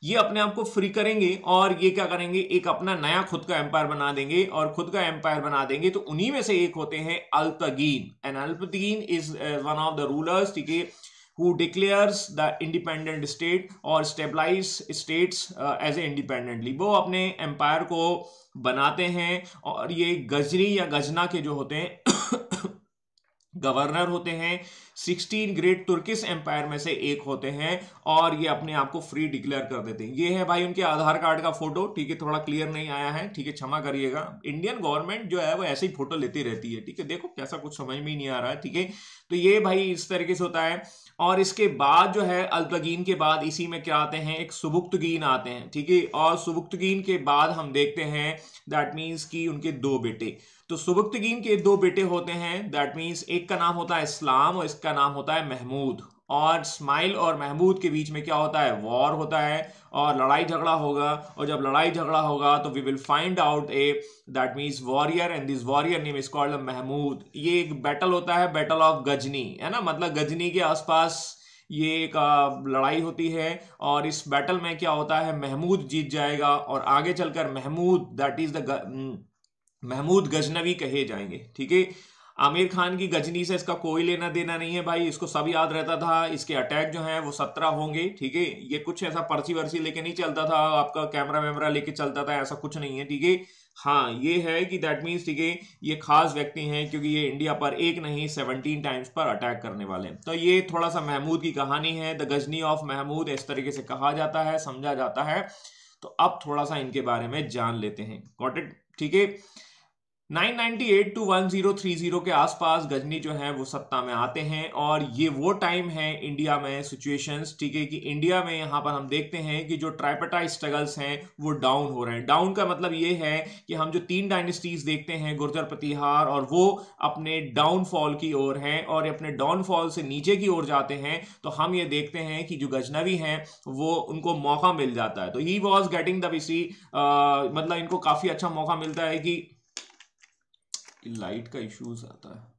ये अपने आप को फ्री करेंगे, और ये क्या करेंगे, एक अपना नया खुद का एम्पायर बना देंगे, और खुद का एम्पायर बना देंगे तो उन्हीं में से एक होते हैं Alptigin. And Alptigin is one of the rulers, ठीक है, who declares the independent state और stabilize states as a independently। वो अपने एम्पायर को बनाते हैं, और ये गजनी या गजना के जो होते हैं गवर्नर होते हैं, 16 ग्रेट तुर्किश एम्पायर में से एक होते हैं, और ये अपने आप को फ्री डिक्लेयर कर देते हैं। ये है भाई उनके आधार कार्ड का फोटो, ठीक है, थोड़ा क्लियर नहीं आया है, ठीक है, क्षमा करिएगा, इंडियन गवर्नमेंट जो है वो ऐसे ही फोटो लेती रहती है। ठीक है, देखो कैसा कुछ समझ में ही नहीं आ रहा है। ठीक है, तो ये भाई इस तरीके से होता है। और इसके बाद जो है अल्तगीन के बाद इसी में क्या आते हैं, एक सुबुक्तगीन आते हैं। ठीक है, और सुबुक्तगीन के बाद हम देखते हैं दैट मीन्स कि उनके दो बेटे, तो सुबुक्तगीन के दो बेटे होते हैं, दैट मीन्स एक का नाम होता है इस्लाम और इसका नाम होता है महमूद। और इस्माइल और महमूद के बीच में क्या होता है, वॉर होता है, और लड़ाई झगड़ा होगा, और जब लड़ाई झगड़ा होगा तो we will find out a that means warrior, and this warrior name is called Mahmud. ये एक बैटल होता है, बैटल ऑफ गजनी, है ना, मतलब गजनी के आसपास ये एक लड़ाई होती है, और इस बैटल में क्या होता है, महमूद जीत जाएगा, और आगे चलकर Mahmud that is the Mahmud Ghaznavi कहे जाएंगे। ठीक है, आमिर खान की गजनी से इसका कोई लेना देना नहीं है भाई, इसको सब याद रहता था, इसके अटैक जो हैं वो 17 होंगे। ठीक है, ये कुछ ऐसा पर्ची वर्ची लेके नहीं चलता था, आपका कैमरा वैमरा लेके चलता था, ऐसा कुछ नहीं है। ठीक है, हाँ ये है कि दैट मीन्स, ठीक है, ये खास व्यक्ति हैं क्योंकि ये इंडिया पर एक नहीं 17 टाइम्स पर अटैक करने वाले हैं। तो ये थोड़ा सा महमूद की कहानी है, द गजनी ऑफ महमूद इस तरीके से कहा जाता है, समझा जाता है। तो अब थोड़ा सा इनके बारे में जान लेते हैं। Got it? ठीक है, 998 टू 1030 के आसपास गजनी जो है वो सत्ता में आते हैं, और ये वो टाइम है इंडिया में सिचुएशंस, ठीक है, कि इंडिया में यहाँ पर हम देखते हैं कि जो ट्राइपेटाइट स्ट्रगल्स हैं वो डाउन हो रहे हैं। डाउन का मतलब ये है कि हम जो 3 डायनेस्टीज देखते हैं, गुर्जर प्रतिहार, और वो अपने डाउनफॉल की ओर हैं, और अपने डाउनफॉल से नीचे की ओर जाते हैं, तो हम ये देखते हैं कि जो गजनवी हैं वो उनको मौका मिल जाता है। तो he was getting the BC, मतलब इनको काफी अच्छा मौका मिलता है कि लाइट का इश्यूज आता है।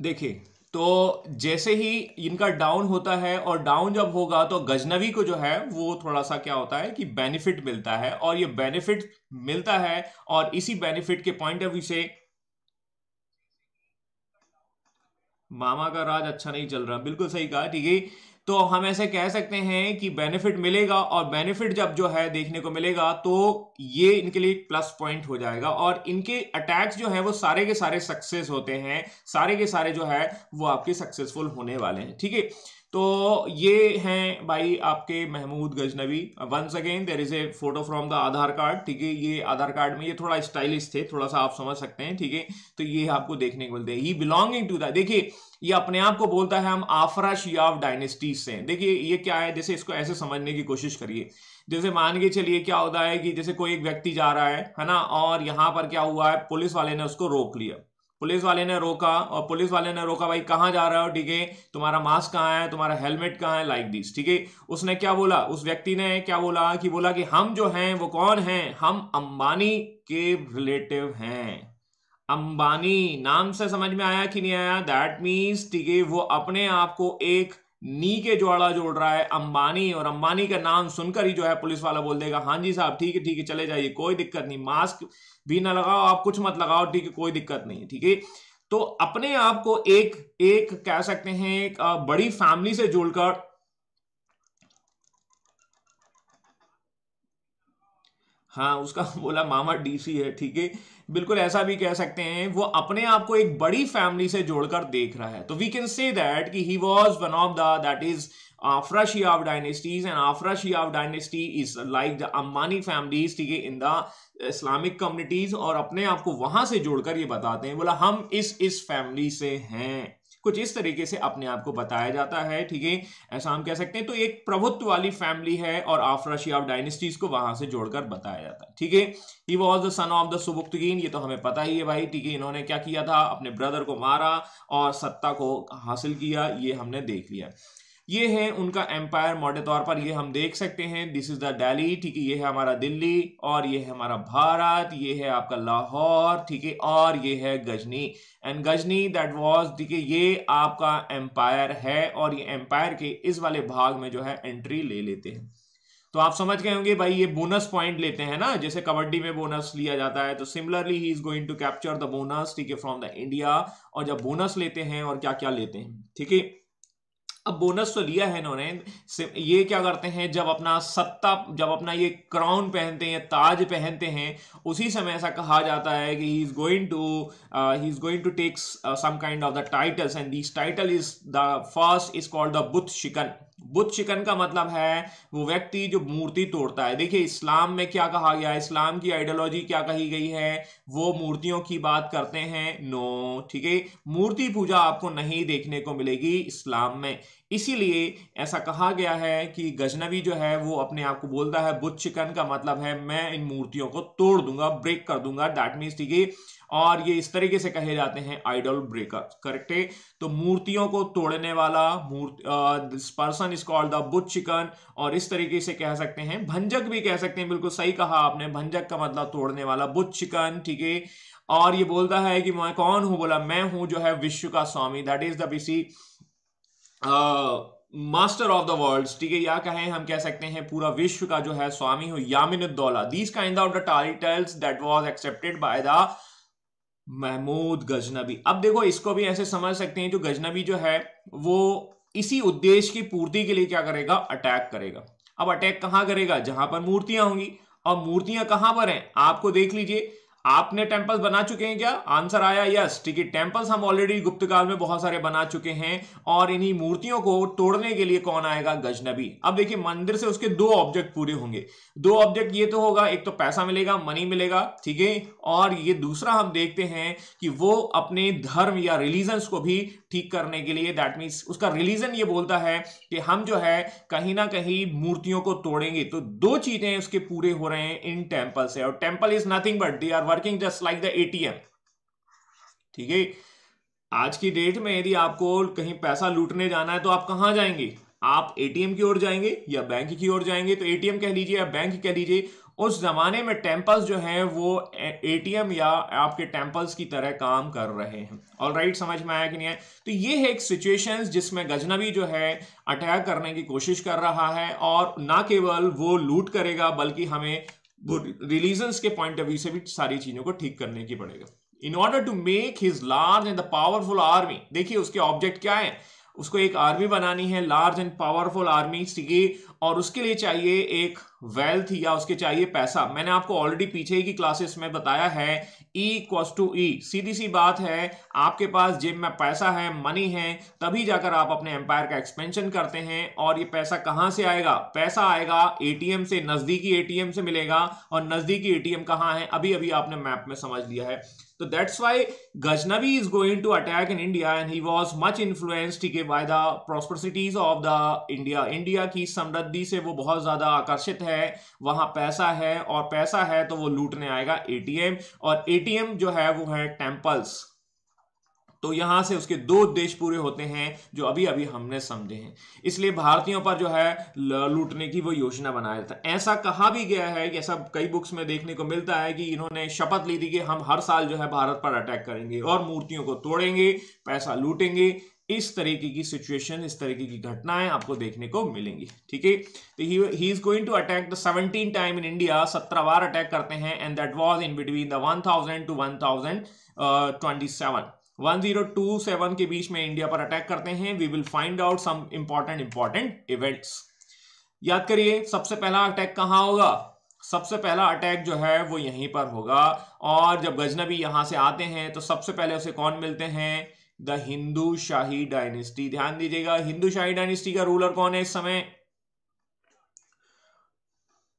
देखिए, तो जैसे ही इनका डाउन होता है और डाउन जब होगा तो गजनवी को जो है वो थोड़ा सा क्या होता है कि बेनिफिट मिलता है, और ये बेनिफिट मिलता है और इसी बेनिफिट के पॉइंट ऑफ व्यू से मामा का राज अच्छा नहीं चल रहा, बिल्कुल सही कहा, ठीक है। तो हम ऐसे कह सकते हैं कि बेनिफिट मिलेगा, और बेनिफिट जब जो है देखने को मिलेगा तो ये इनके लिए प्लस पॉइंट हो जाएगा, और इनके अटैक्स जो है वो सारे के सारे सक्सेस होते हैं, सारे के सारे जो है वो आपके सक्सेसफुल होने वाले हैं, ठीक है। तो ये हैं भाई आपके Mahmud Ghaznavi. Once again there is a photo from the Aadhaar card, ठीक है। ये आधार कार्ड में ये थोड़ा स्टाइलिश थे, थोड़ा सा आप समझ सकते हैं, ठीक है। तो ये आपको देखने को मिलते हैं। ही बिलोंगिंग टू द, देखिए ये अपने आप को बोलता है हम आफरा शियाव डायनेस्टीज से। देखिए ये क्या है, जैसे इसको ऐसे समझने की कोशिश करिए, जैसे मान के चलिए क्या होता है कि जैसे कोई एक व्यक्ति जा रहा है ना, और यहां पर क्या हुआ है, पुलिस वाले ने उसको रोक लिया, पुलिस वाले ने रोका, और पुलिस वाले ने रोका, भाई कहां जा रहे हो, ठीक है, तुम्हारा मास्क कहाँ है, तुम्हारा हेलमेट कहाँ है, लाइक दिस, ठीक है। उसने क्या बोला, उस व्यक्ति ने क्या बोला कि हम जो हैं वो कौन हैं, हम अंबानी के रिलेटिव हैं। अंबानी नाम से समझ में आया कि नहीं आया, दैट मीन्स, ठीक है, वो अपने आप को एक नी के जोड़ा जोड़ रहा है अंबानी, और अंबानी का नाम सुनकर ही जो है पुलिस वाला बोल देगा हाँ जी साहब ठीक है चले जाइए, कोई दिक्कत नहीं, मास्क भी ना लगाओ, आप कुछ मत लगाओ, ठीक है, कोई दिक्कत नहीं है, ठीक है। तो अपने आप को एक एक कह सकते हैं एक बड़ी फैमिली से जोड़कर, हाँ उसका बोला मामा डीसी है, ठीक है, बिल्कुल ऐसा भी कह सकते हैं, वो अपने आप को एक बड़ी फैमिली से जोड़कर देख रहा है। तो वी कैन से दैट कि he was one of the, that is Afra Shihab dynasties, and Afra Shihab dynasty is like the Ambani families, ठीक है, in the इस्लामिक कम्युनिटीज, और अपने आप को वहां से जोड़कर ये बताते हैं, बोला हम इस फैमिली से हैं, कुछ इस तरीके से अपने आप को बताया जाता है, ठीक है, ऐसा हम कह सकते हैं। तो एक प्रभुत्व वाली फैमिली है, और आफरा शियाब डायनेस्टीज को वहां से जोड़कर बताया जाता है, ठीक है। He was the son of the Sabuktigin, ये तो हमें पता ही है भाई, ठीक है, इन्होंने क्या किया था, अपने ब्रदर को मारा और सत्ता को हासिल किया, ये हमने देख लिया। ये है उनका एम्पायर, मोटे तौर पर ये हम देख सकते हैं, दिस इज द दिल्ली, ठीक है, ये है हमारा दिल्ली, और ये है हमारा भारत, ये है आपका लाहौर, ठीक है, और ये है Ghazni, and Ghazni that was, ठीक है, ये आपका एम्पायर है, और ये एम्पायर के इस वाले भाग में जो है एंट्री ले लेते हैं। तो आप समझ गए होंगे भाई, ये बोनस पॉइंट लेते हैं ना, जैसे कबड्डी में बोनस लिया जाता है, तो similarly he is going to capture the bonus, ठीक है, फ्रॉम द इंडिया। और जब बोनस लेते हैं, और क्या क्या लेते हैं, ठीक है, अब बोनस तो लिया है इन्होंने, ये क्या करते हैं, जब अपना सत्ता, जब अपना ये क्राउन पहनते हैं, ताज पहनते हैं, उसी समय ऐसा कहा जाता है कि he is going to take some kind of the titles, and this title is the first is called the But Shikan. बुत शिकन का मतलब है वो व्यक्ति जो मूर्ति तोड़ता है। देखिए इस्लाम में क्या कहा गया है, इस्लाम की आइडियोलॉजी क्या कही गई है, वो मूर्तियों की बात करते हैं, नो, ठीक है, मूर्ति पूजा आपको नहीं देखने को मिलेगी इस्लाम में। इसीलिए ऐसा कहा गया है कि गजनवी जो है वो अपने आप को बोलता है बुत चिकन, का मतलब है मैं इन मूर्तियों को तोड़ दूंगा, ब्रेक कर दूंगा, दैट मीन्स, ठीक है, और ये इस तरीके से कहे जाते हैं आइडल ब्रेकर, करेक्ट है। तो मूर्तियों को तोड़ने वाला this person is called the बुत चिकन, और इस तरीके से कह सकते हैं, भंजक भी कह सकते हैं, बिल्कुल सही कहा आपने, भंजक का मतलब तोड़ने वाला, बुत चिकन, ठीक है। और ये बोलता है कि मैं कौन हूं, बोला मैं हूं जो है विश्व का स्वामी, that is the BC master of the world, ठीक है, या कहें हम कह सकते हैं पूरा विश्व का जो है स्वामी हो, Yaminuddaula, these kind of the titles that was accepted by the Mahmud Ghaznavi. अब देखो इसको भी ऐसे समझ सकते हैं, जो गजनबी जो है वो इसी उद्देश्य की पूर्ति के लिए क्या करेगा, अटैक करेगा। अब अटैक कहां करेगा, जहां पर मूर्तियां होंगी, और मूर्तियां कहां पर हैं, आपको देख लीजिए, आपने टेंपल्स बना चुके हैं क्या, आंसर आया यस, ठीक है, टेंपल्स हम ऑलरेडी गुप्त काल में बहुत सारे बना चुके हैं, और इन्हीं मूर्तियों को तोड़ने के लिए कौन आएगा, गजनबी। अब देखिए मंदिर से उसके दो ऑब्जेक्ट पूरे होंगे, दो ऑब्जेक्ट ये तो होगा, एक तो पैसा मिलेगा, मनी मिलेगा, ठीक है, और ये दूसरा हम देखते हैं कि वो अपने धर्म या रिलीजन्स को भी ठीक करने के लिए, दैट मीन्स उसका रिलीजन ये बोलता है कि हम जो है कहीं ना कहीं मूर्तियों को तोड़ेंगे। तो दो चीजें उसके पूरे हो रहे हैं इन टेंपल से, और temple is nothing but they are working just like the ATM, ठीक है। आज की डेट में यदि आपको कहीं पैसा लूटने जाना है तो आप कहां जाएंगे? आप एटीएम की ओर जाएंगे या बैंक की ओर जाएंगे? तो एटीएम कह लीजिए या बैंक कह लीजिए, उस जमाने में टेम्पल्स जो हैं वो एटीएम या आपके टेम्पल्स की तरह काम कर रहे हैं। ऑलराइट, समझ में आया कि नहीं है? तो ये है एक सिचुएशन जिसमें गजनबी जो है अटैक करने की कोशिश कर रहा है, और ना केवल वो लूट करेगा बल्कि हमें रिलीजन्स के पॉइंट ऑफ व्यू से भी सारी चीजों को ठीक करने की पड़ेगा। In order to make his large and the powerful army, देखिए उसके ऑब्जेक्ट क्या है, उसको एक आर्मी बनानी है, लार्ज एंड पावरफुल आर्मी, ठीक है, और उसके लिए चाहिए एक वेल्थ या उसके चाहिए पैसा। मैंने आपको ऑलरेडी पीछे ही की क्लासेस में बताया है, E इक्वल्स टू E, सीधी सी बात है, आपके पास जेब में पैसा है, मनी है, तभी जाकर आप अपने एम्पायर का एक्सपेंशन करते हैं। और ये पैसा कहां से आएगा? पैसा आएगा एटीएम से, नजदीकी एटीएम से मिलेगा, और नजदीकी एटीएम कहां है? अभी अभी आपने मैप में समझ लिया है। तो that's why Ghaznavi is going to attack in India and he was much influenced, ठीक है, by the prosperities of the India. India की समृद्धि से वो बहुत ज्यादा आकर्षित है, वहां पैसा है, और पैसा है तो वो लूटने आएगा एटीएम, और एटीएम जो है वो है टेम्पल्स। तो यहां से उसके दो उद्देश्य पूरे होते हैं जो अभी अभी हमने समझे हैं। इसलिए भारतीयों पर जो है लूटने की वो योजना बनाया था। ऐसा कहा भी गया है कि ऐसा कई बुक्स में देखने को मिलता है कि इन्होंने शपथ ली थी कि हम हर साल जो है भारत पर अटैक करेंगे और मूर्तियों को तोड़ेंगे, पैसा लूटेंगे। इस तरीके की सिचुएशन, इस तरीके की घटनाएं आपको देखने को मिलेंगी, ठीक है। तो he is going to attack the 17 time in India, 17 बार अटैक करते हैं, and that was in between the 1000 to 1027, 1027 के बीच में इंडिया पर अटैक करते हैं। We will find out some important events. याद करिए, सबसे पहला अटैक कहां होगा? सबसे पहला अटैक जो है वो यहीं पर होगा। और जब गजनबी यहां से आते हैं तो सबसे पहले उसे कौन मिलते हैं? The Hindu shahi dynasty. ध्यान दीजिएगा, हिंदू शाही डायनेस्टी का रूलर कौन है इस समय?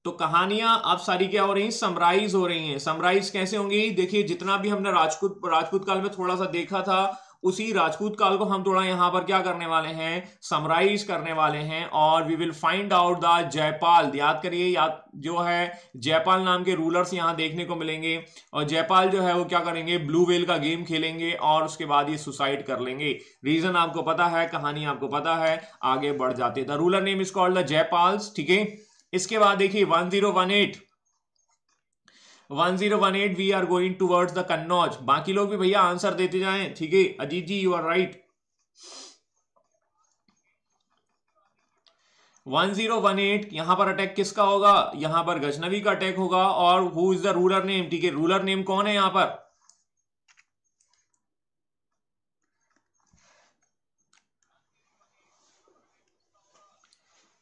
तो कहानियां अब सारी क्या हो रही हैं? समराइज हो रही हैं। समराइज कैसे होंगी? देखिए, जितना भी हमने राजपूत काल में थोड़ा सा देखा था, उसी राजपूत काल को हम थोड़ा यहां पर क्या करने वाले हैं? समराइज करने वाले हैं। और we will find out the Jayapal. याद करिए, याद जो है जयपाल नाम के रूलर्स यहां देखने को मिलेंगे। और जयपाल जो है वो क्या करेंगे? ब्लू व्हेल का गेम खेलेंगे और उसके बाद ये सुसाइड कर लेंगे। रीजन आपको पता है, कहानी आपको पता है, आगे बढ़ जाते। The ruler name is called the Jaipals, ठीक है। इसके बाद देखिए 1018 we are going towards the Kannauj. बाकी लोग भी भैया आंसर देते जाएं, ठीक है। Ajit ji, you are right. 1018 यहां पर अटैक किसका होगा? यहां पर गजनबी का अटैक होगा। और who is the ruler name? ठीक है, रूलर नेम कौन है यहां पर?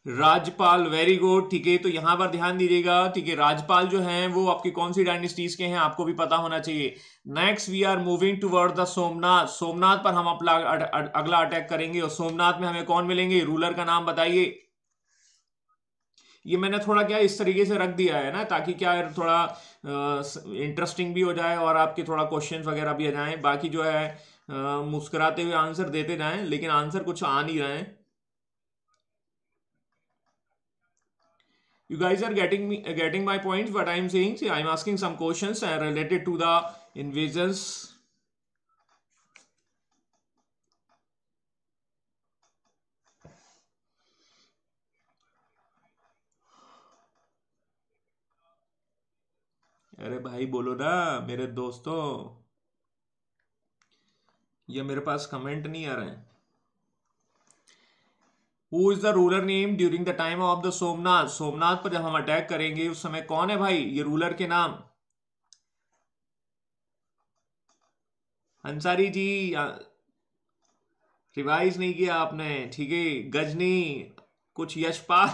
राजपाल, वेरी गुड, ठीक है। तो यहां पर ध्यान दीजिएगा, ठीक है, राजपाल जो हैं वो आपकी कौन सी डायनेस्टीज के हैं आपको भी पता होना चाहिए। Next we are moving toward the Somnath. Somnath पर हम अपना अगला अटैक करेंगे। और सोमनाथ में हमें कौन मिलेंगे? रूलर का नाम बताइए। ये मैंने थोड़ा क्या इस तरीके से रख दिया है ना, ताकि क्या थोड़ा इंटरेस्टिंग भी हो जाए और आपके थोड़ा क्वेश्चन वगैरह भी आ जाए। बाकी जो है मुस्कुराते हुए आंसर देते जाएं, लेकिन आंसर कुछ आ नहीं रहे हैं। You guys are getting my points, what I'm saying. See, I'm asking some questions related to the invasions. अरे भाई बोलो ना मेरे दोस्तों, ये मेरे पास कमेंट नहीं आ रहे हैं। Who is the ruler name during the time of the Somnath? Somnath पर जब हम अटैक करेंगे उस समय कौन है भाई ये रूलर के नाम? अंसारी जी, रिवाइज नहीं किया आपने, ठीक है। गजनी, कुछ यशपाल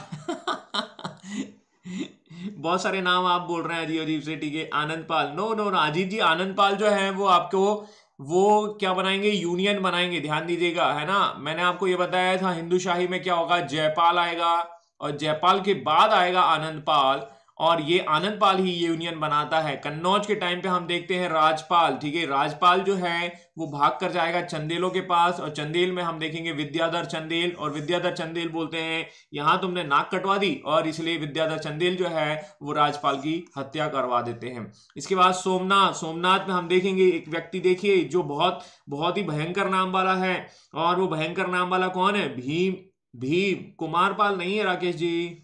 बहुत सारे नाम आप बोल रहे हैं अजीब अजीब से, ठीक है। आनंदपाल, नो नो ना अजीत जी, आनंदपाल जो है वो आपको वो क्या बनाएंगे? यूनियन बनाएंगे। ध्यान दीजिएगा, है ना। मैंने आपको ये बताया था हिंदू शाही में क्या होगा? जयपाल आएगा, और जयपाल के बाद आएगा आनंदपाल, और ये आनंद पाल ही ये यूनियन बनाता है। कन्नौज के टाइम पे हम देखते हैं राजपाल, ठीक है, राजपाल जो है वो भाग कर जाएगा चंदेलों के पास, और चंदेल में हम देखेंगे विद्याधर चंदेल, और विद्याधर चंदेल बोलते हैं यहां तुमने नाक कटवा दी, और इसलिए विद्याधर चंदेल जो है वो राजपाल की हत्या करवा देते हैं। इसके बाद सोमनाथ, सोमनाथ में हम देखेंगे एक व्यक्ति देखिए जो बहुत बहुत ही भयंकर नाम वाला है, और वो भयंकर नाम वाला कौन है? भीम, भीम कुमारपाल नहीं है राकेश जी,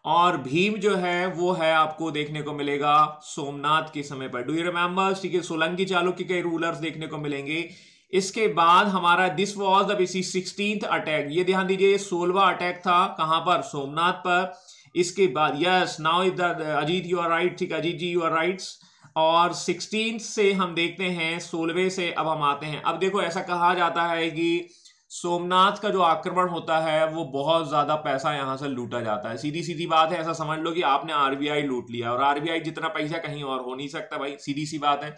और भीम जो है वो है आपको देखने को मिलेगा सोमनाथ के समय पर। Do you remember? ठीक है, सोलंकी चालुक्य के रूलर्स देखने को मिलेंगे। इसके बाद हमारा this was the 16th attack, ये ध्यान दीजिए 16वां अटैक था, कहां पर? सोमनाथ पर। इसके बाद yes now is the Ajit you are right, ठीक, Ajit ji you are right. और 16 से हम देखते हैं 16वें से अब हम आते हैं। अब देखो ऐसा कहा जाता है कि सोमनाथ का जो आक्रमण होता है वो बहुत ज्यादा पैसा यहां से लूटा जाता है। सीधी सीधी बात है, ऐसा समझ लो कि आपने आरबीआई लूट लिया, और आरबीआई जितना पैसा कहीं और हो नहीं सकता भाई, सीधी सी बात है।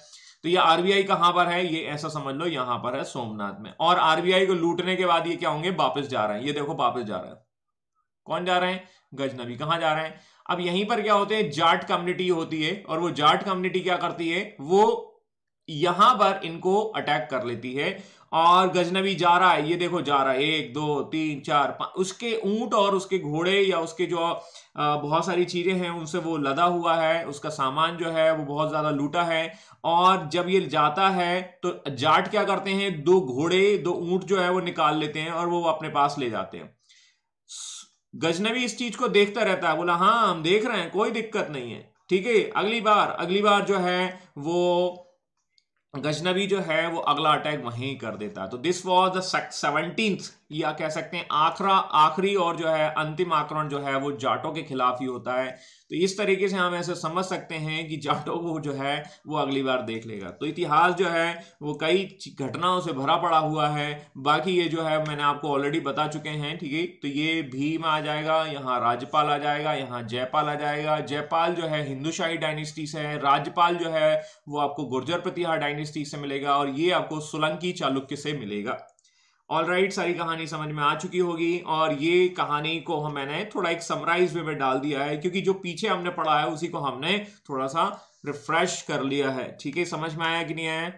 तो ये आरबीआई कहां पर है? ये ऐसा समझ लो यहां पर है सोमनाथ में। और आरबीआई को लूटने के बाद ये क्या होंगे? वापस जा रहे हैं। ये देखो वापस जा रहे हैं। कौन जा रहे हैं? गजनवी। कहां जा रहे हैं? अब यहीं पर क्या होते हैं? जाट कम्युनिटी होती है, और वो जाट कम्युनिटी क्या करती है? वो यहां पर इनको अटैक कर लेती है, और गजनवी जा रहा है, ये देखो जा रहा है 1 2 3 4 5, उसके ऊंट और उसके घोड़े या उसके जो बहुत सारी चीजें हैं उनसे वो लदा हुआ है, उसका सामान जो है वो बहुत ज्यादा लूटा है। और जब ये जाता है तो जाट क्या करते हैं? 2 घोड़े 2 ऊंट जो है वो निकाल लेते हैं और वो अपने पास ले जाते हैं। गजनवी इस चीज को देखता रहता है, बोला हाँ हम देख रहे हैं, कोई दिक्कत नहीं है, ठीक है। अगली बार जो है वो गजनवी जो है वो अगला अटैक वहीं कर देता है। तो दिस वाज द 17th, या कह सकते हैं आखिरी और जो है अंतिम आक्रमण जो है वो जाटों के खिलाफ ही होता है। तो इस तरीके से हम ऐसे समझ सकते हैं कि जाटों को जो है वो अगली बार देख लेगा। तो इतिहास जो है वो कई घटनाओं से भरा पड़ा हुआ है। बाकी ये जो है मैंने आपको ऑलरेडी बता चुके हैं, ठीक है। तो ये भीम आ जाएगा, यहाँ राज्यपाल आ जाएगा, यहाँ जयपाल आ जाएगा। जयपाल जो है हिंदुशाही डायनेस्टी से है, राज्यपाल जो है वो आपको गुर्जर प्रतिहार डायनेस्टी से मिलेगा, और ये आपको सोलंकी चालुक्य से मिलेगा। ऑलराइट, सारी कहानी समझ में आ चुकी होगी, और ये कहानी को मैंने थोड़ा एक समराइज वे में डाल दिया है, क्योंकि जो पीछे हमने पढ़ा है उसी को हमने थोड़ा सा रिफ्रेश कर लिया है, ठीक है। समझ में आया कि नहीं आया?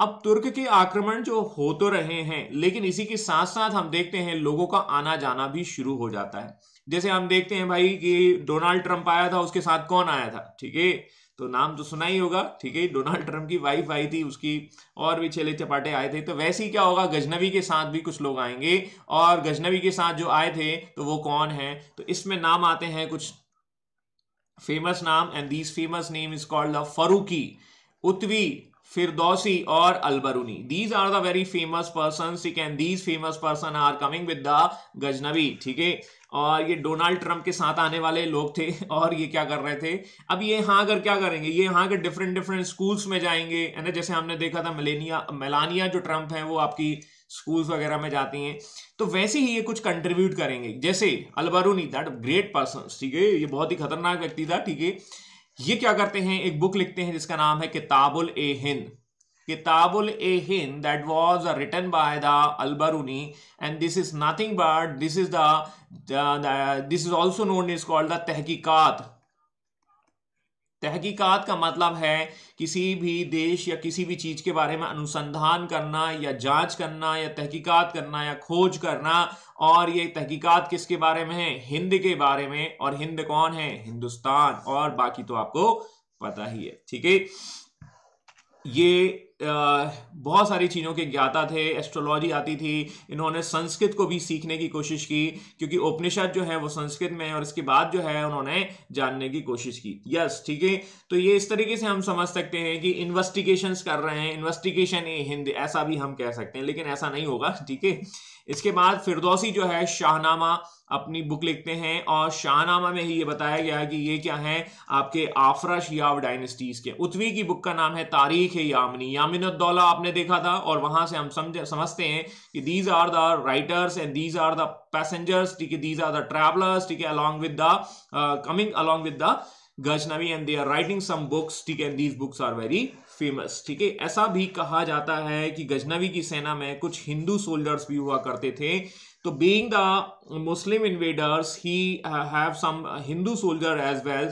अब तुर्क के आक्रमण जो हो तो रहे हैं, लेकिन इसी के साथ साथ हम देखते हैं लोगों का आना जाना भी शुरू हो जाता है। जैसे हम देखते हैं भाई कि डोनाल्ड ट्रंप आया था, उसके साथ कौन आया था? ठीक है, तो नाम तो सुना ही होगा, ठीक है। डोनाल्ड ट्रंप की वाइफ आई थी, उसकी और भी चेले चपाटे आए थे। तो वैसे ही क्या होगा, गजनवी के साथ भी कुछ लोग आएंगे, और गजनवी के साथ जो आए थे तो वो कौन है? तो इसमें नाम आते हैं कुछ फेमस नाम, and these famous name is called the Farrukhi, Utbi, Firdausi और Alberuni. These are the very famous person, and these famous person are coming with the Ghaznavi, ठीक है। और ये डोनाल्ड ट्रंप के साथ आने वाले लोग थे, और ये क्या कर रहे थे? अब ये यहाँ अगर क्या करेंगे, ये यहाँ के डिफरेंट स्कूल्स में जाएंगे, है ना। जैसे हमने देखा था मेलानिया जो ट्रंप है वो आपकी स्कूल्स वगैरह में जाती हैं, तो वैसे ही ये कुछ कंट्रीब्यूट करेंगे। जैसे अलबरूनी, दैट ग्रेट पर्सन, ठीक है, ये बहुत ही खतरनाक व्यक्ति था, ठीक है। ये क्या करते हैं, एक बुक लिखते हैं जिसका नाम है किताबुल ए Hind. Kitabul e Hind, that was written by the Al-Baruni, and this is nothing but this is also known as called the तहकीकात। तहकीकात का मतलब है किसी भी देश या किसी भी चीज के बारे में अनुसंधान करना या जांच करना या तहकीकात करना या खोज करना। और ये तहकीकात किसके बारे में है? हिंद के बारे में। और हिंद कौन है? हिंदुस्तान। और बाकी तो आपको पता ही है, ठीक है। ये बहुत सारी चीज़ों के ज्ञाता थे, एस्ट्रोलॉजी आती थी। इन्होंने संस्कृत को भी सीखने की कोशिश की, क्योंकि उपनिषद जो है वो संस्कृत में है, और इसके बाद जो है उन्होंने जानने की कोशिश की। यस, ठीक है। तो ये इस तरीके से हम समझ सकते हैं कि इन्वेस्टिगेशंस कर रहे हैं, इन्वेस्टिगेशन ए हिंद, ऐसा भी हम कह सकते हैं, लेकिन ऐसा नहीं होगा, ठीक है। इसके बाद फिरदौसी जो है शाहनामा अपनी बुक लिखते हैं, और शाहनामा में ही ये बताया गया है कि ये क्या है, आपके आफरश याव डायनेस्टीज के। उत्वी की बुक का नाम है तारीख है यामिनी, यामिनुद्दौला आपने देखा था, और वहां से हम समझते हैं कि these are the writers and these are the passengers, ठीक है, दीज आर द ट्रैवलर्स, ठीक है, along with the coming along with the Ghaznavi, and they are writing some books, ठीक है, these books are very famous, ठीक है। ऐसा भी कहा जाता है कि गजनवी की सेना में कुछ हिंदू सोल्जर्स भी हुआ करते थे। तो being the Muslim invaders he have some Hindu soldier as well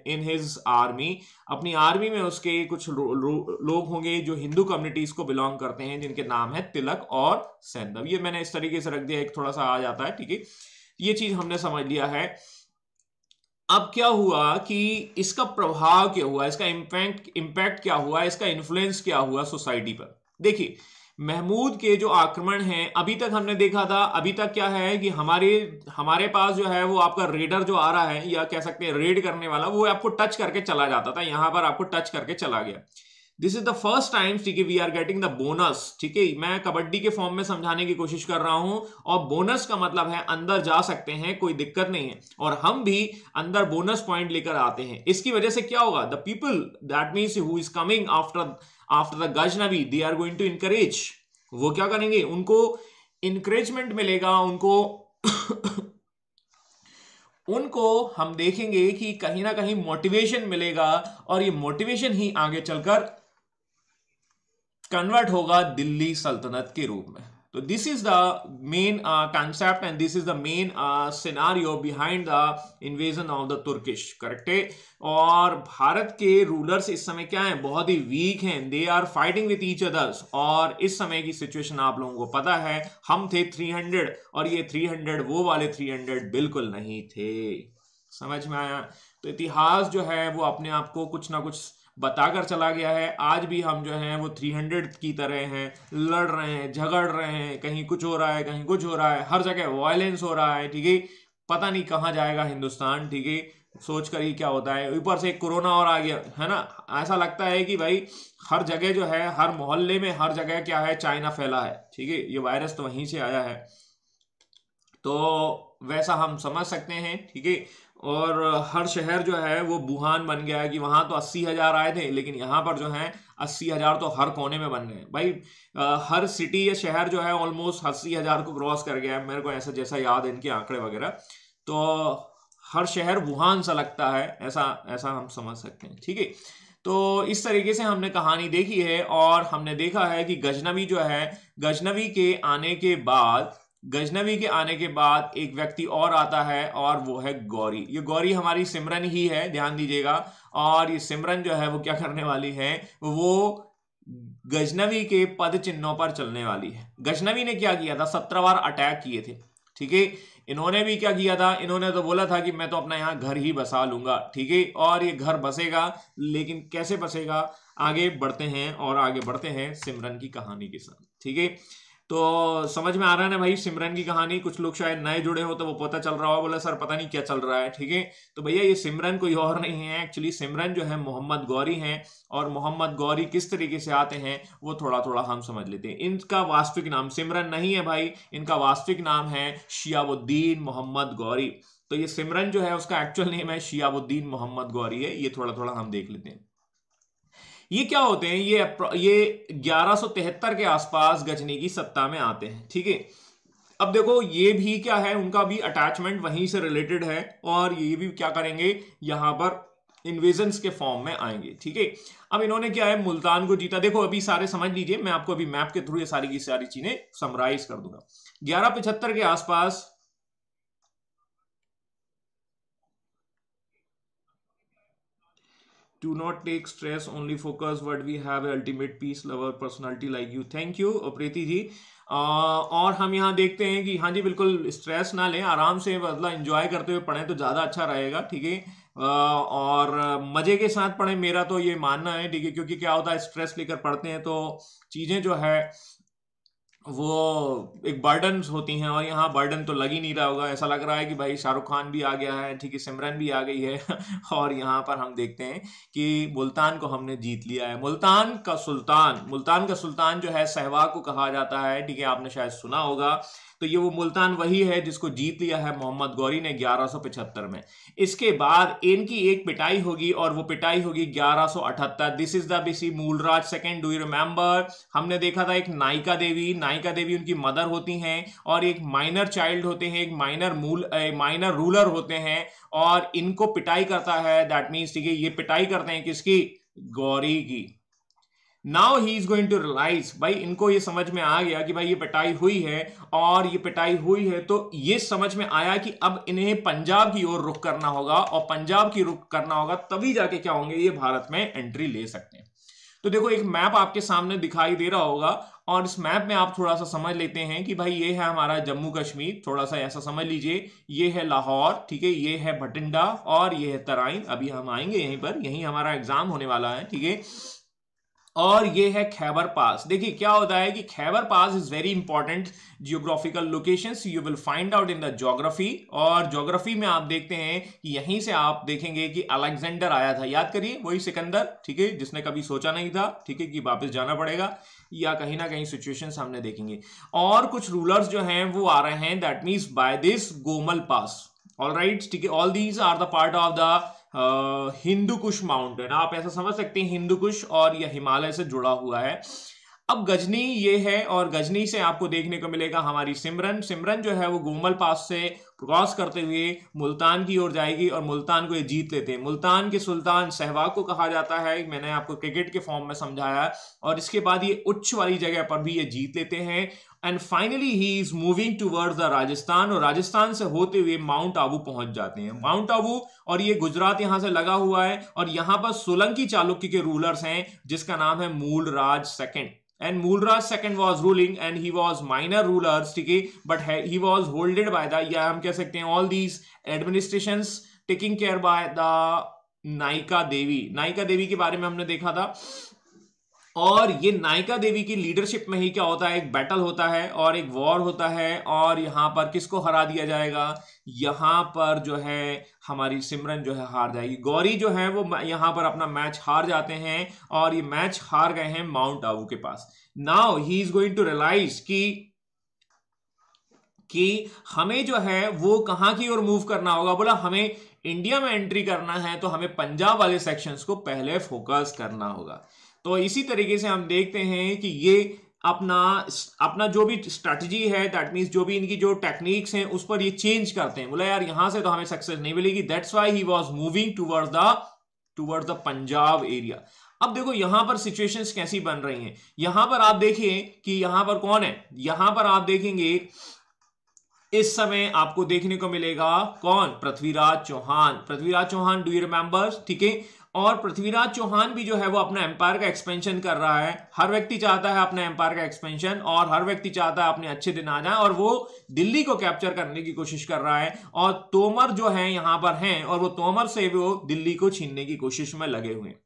in his army. अपनी आर्मी में उसके कुछ लोग होंगे जो हिंदू कम्युनिटीज को बिलोंग करते हैं, जिनके नाम है तिलक और सैंधव। ये मैंने इस तरीके से रख दिया, एक थोड़ा सा आ जाता है, ठीक है। ये चीज हमने समझ लिया है। अब क्या हुआ कि इसका प्रभाव क्या हुआ, इसका इम्पैक्ट क्या हुआ, इसका इन्फ्लुएंस क्या हुआ सोसाइटी पर। देखिए, महमूद के जो आक्रमण हैं, अभी तक हमने देखा था, अभी तक क्या है कि हमारे पास जो है वो आपका रेडर जो आ रहा है, या कह सकते हैं रेड करने वाला, वो आपको टच करके चला जाता था। यहां पर आपको टच करके चला गया। This is the first time, ठीक है, we are getting the bonus, ठीक है। मैं कबड्डी के फॉर्म में समझाने की कोशिश कर रहा हूं, और बोनस का मतलब है अंदर जा सकते हैं, कोई दिक्कत नहीं है, और हम भी अंदर बोनस पॉइंट लेकर आते हैं। इसकी वजह से क्या होगा, the people that means who is coming after the Ghaznavi, they are going to encourage. वो क्या करेंगे, उनको इंकरेजमेंट मिलेगा, उनको हम देखेंगे कि कहीं ना कहीं मोटिवेशन मिलेगा, और ये मोटिवेशन ही आगे चलकर कन्वर्ट होगा दिल्ली सल्तनत के रूप में। तो this is the main concept and this is the main scenario behind the invasion of the Turkish, correct है। और भारत के रूलर्स इस समय क्या हैं, बहुत ही वीक हैं, they are fighting with each others. और इस समय की सिचुएशन आप लोगों को पता है, हम थे 300 और ये 300 वो वाले 300 बिल्कुल नहीं थे। समझ में आया। तो इतिहास जो है वो अपने आप को कुछ ना कुछ बताकर चला गया है। आज भी हम जो हैं वो 300 की तरह हैं, लड़ रहे हैं, झगड़ रहे हैं, कहीं कुछ हो रहा है, कहीं कुछ हो रहा है, हर जगह वायलेंस हो रहा है, ठीक है। पता नहीं कहाँ जाएगा हिंदुस्तान, ठीक है, सोच कर ही क्या होता है। ऊपर से कोरोना और आ गया है ना। ऐसा लगता है कि भाई हर जगह जो है, हर मोहल्ले में, हर जगह क्या है, चाइना फैला है, ठीक है। ये वायरस तो वहीं से आया है, तो वैसा हम समझ सकते हैं, ठीक है। और हर शहर जो है वो वुहान बन गया है, कि वहां तो 80,000 आए थे, लेकिन यहाँ पर जो है 80,000 तो हर कोने में बन गए भाई। हर सिटी या शहर जो है ऑलमोस्ट 80,000 को क्रॉस कर गया है, मेरे को ऐसा जैसा याद है इनके आंकड़े वगैरह। तो हर शहर वुहान सा लगता है, ऐसा ऐसा हम समझ सकते हैं, ठीक है। तो इस तरीके से हमने कहानी देखी है, और हमने देखा है कि गजनवी जो है, गजनवी के आने के बाद एक व्यक्ति और आता है, और वो है गौरी। ये गौरी हमारी सिमरन ही है, ध्यान दीजिएगा। और ये सिमरन जो है वो क्या करने वाली है, वो गजनवी के पद चिन्हों पर चलने वाली है। गजनवी ने क्या किया था, 17 बार अटैक किए थे, ठीक है। इन्होंने भी क्या किया था, इन्होंने तो बोला था कि मैं तो अपना यहाँ घर ही बसा लूंगा, ठीक है। और ये घर बसेगा, लेकिन कैसे बसेगा, आगे बढ़ते हैं, और आगे बढ़ते हैं सिमरन की कहानी के साथ, ठीक है। तो समझ में आ रहा है ना भाई सिमरन की कहानी। कुछ लोग शायद नए जुड़े हो तो वो पता चल रहा हो, बोला सर पता नहीं क्या चल रहा है, ठीक है। तो भैया ये सिमरन कोई और नहीं है, एक्चुअली सिमरन जो है मोहम्मद गौरी हैं। और मोहम्मद गौरी किस तरीके से आते हैं वो थोड़ा थोड़ा हम समझ लेते हैं। इनका वास्तविक नाम सिमरन नहीं है भाई, इनका वास्तविक नाम है शियाबुद्दीन मोहम्मद गौरी। तो ये सिमरन जो है उसका एक्चुअल नेम है शियाबुद्दीन मोहम्मद गौरी है। ये थोड़ा थोड़ा हम देख लेते हैं। ये क्या होते हैं, ये 1173 के आसपास गजनी की सत्ता में आते हैं, ठीक है। अब देखो ये भी क्या है, उनका भी अटैचमेंट वहीं से रिलेटेड है, और ये भी क्या करेंगे, यहां पर इन्वेजन्स के फॉर्म में आएंगे, ठीक है। अब इन्होंने क्या है, मुल्तान को जीता। देखो अभी सारे समझ लीजिए, मैं आपको अभी मैप के थ्रू ये सारी की सारी चीजें समराइज कर दूंगा। 1175 के आसपास do not take stress, only focus what we have, ultimate peace lover personality like you, thank you Preeti ji. और हम यहाँ देखते हैं कि हाँ जी बिल्कुल स्ट्रेस ना लें, आराम से मतलब एंजॉय करते हुए पढ़ें तो ज़्यादा अच्छा रहेगा, ठीक है। और मज़े के साथ पढ़ें, मेरा तो ये मानना है, ठीक है। क्योंकि क्या होता है, स्ट्रेस लेकर पढ़ते हैं तो चीज़ें जो है वो एक बर्डन होती हैं, और यहाँ बर्डन तो लग ही नहीं रहा होगा। ऐसा लग रहा है कि भाई शाहरुख खान भी आ गया है, ठीक है, सिमरन भी आ गई है और यहाँ पर हम देखते हैं कि मुल्तान को हमने जीत लिया है। मुल्तान का सुल्तान जो है सहवाग को कहा जाता है, ठीक है, आपने शायद सुना होगा। तो ये वो मुल्तान वही है जिसको जीत लिया है मोहम्मद गौरी ने 1175 में। इसके बाद इनकी एक पिटाई होगी, और वो पिटाई होगी 1178। This is the BC Mulraj second, do you remember. हमने देखा था एक नायिका देवी उनकी मदर होती हैं, और एक माइनर चाइल्ड होते हैं, एक माइनर रूलर होते हैं, और इनको पिटाई करता है, दैट मीन्स ठीक है, ये पिटाई करते हैं किसकी, गौरी की। Now he is going to realise, भाई इनको ये समझ में आ गया कि भाई ये पिटाई हुई है, और ये पिटाई हुई है तो ये समझ में आया कि अब इन्हें पंजाब की ओर रुख करना होगा, और पंजाब की रुख करना होगा तभी जाके क्या होंगे, ये भारत में एंट्री ले सकते हैं। तो देखो एक मैप आपके सामने दिखाई दे रहा होगा, और इस मैप में आप थोड़ा सा समझ लेते हैं कि भाई ये है हमारा जम्मू कश्मीर, थोड़ा सा ऐसा समझ लीजिए, ये है लाहौर, ठीक है, ये है भटिंडा, और ये है तराइन। अभी हम आएंगे यहीं पर, यहीं हमारा एग्जाम होने वाला है, ठीक है। और ये है खैबर पास। देखिए क्या होता है कि Khyber pass is very important geographical locations you will find out in the geography. और ज्योग्राफी में आप देखते हैं कि यहीं से आप देखेंगे कि अलेक्जेंडर आया था, याद करिए, वही सिकंदर, ठीक है, जिसने कभी सोचा नहीं था, ठीक है, कि वापस जाना पड़ेगा, या कहीं ना कहीं सिचुएशंस हमने देखेंगे। और कुछ रूलर्स जो हैं वो आ रहे हैं, that means by this Gomal pass, alright, ठीक है, all these are the part of the Hindu Kush mountain. आप ऐसा समझ सकते हैं हिंदू कुश, और यह हिमालय से जुड़ा हुआ है। अब गजनी ये है, और गजनी से आपको देखने को मिलेगा हमारी सिमरन। सिमरन जो है वो गोमल पास से क्रॉस करते हुए मुल्तान की ओर जाएगी, और मुल्तान को ये जीत लेते हैं। मुल्तान के सुल्तान सहवाग को कहा जाता है, मैंने आपको क्रिकेट के फॉर्म में समझाया, और इसके बाद ये उच्च वाली जगह पर भी ये जीत लेते हैं। And finally he is moving towards the Rajasthan, और राजस्थान से होते हुए माउंट आबू पहुंच जाते हैं। माउंट आबू, और ये गुजरात यहां से लगा हुआ है, और यहां पर सोलंकी चालुक्य के रूलर्स हैं जिसका नाम है Mulraj second. And Mulraj II was ruling, and he was minor rulers, ठीक है, but he was holded by the, या हम कह सकते हैं all these administrations taking care by the नायिका देवी। नायिका देवी के बारे में हमने देखा था, और ये नायिका देवी की लीडरशिप में ही क्या होता है, एक बैटल होता है और एक वॉर होता है, और यहां पर किसको हरा दिया जाएगा, यहां पर जो है हमारी सिमरन जो है हार जाएगी। गौरी जो है वो यहां पर अपना मैच हार जाते हैं, और ये मैच हार गए हैं माउंट आबू के पास। Now he is going to realise कि हमें जो है वो कहां की ओर मूव करना होगा। बोला हमें इंडिया में एंट्री करना है तो हमें पंजाब वाले सेक्शंस को पहले फोकस करना होगा। तो इसी तरीके से हम देखते हैं कि ये अपना जो भी स्ट्रैटेजी है, दैट मींस जो भी इनकी जो टेक्निक्स हैं उस पर ये चेंज करते हैं। बोला यार यहां से तो हमें सक्सेस नहीं मिलेगी, that's why he was moving towards the Punjab area. अब देखो यहां पर सिचुएशंस कैसी बन रही हैं। यहां पर आप देखिए कि यहां पर कौन है, यहां पर आप देखेंगे इस समय आपको देखने को मिलेगा कौन, Prithviraj Chauhan. Prithviraj Chauhan, do you remember, ठीक है। और पृथ्वीराज चौहान भी जो है वो अपना एम्पायर का एक्सपेंशन कर रहा है। हर व्यक्ति चाहता है अपने एम्पायर का एक्सपेंशन, और हर व्यक्ति चाहता है अपने अच्छे दिन आ जाए, और वो दिल्ली को कैप्चर करने की कोशिश कर रहा है। और तोमर जो है यहां पर हैं, और वो तोमर से वो दिल्ली को छीनने की कोशिश में लगे हुए हैं।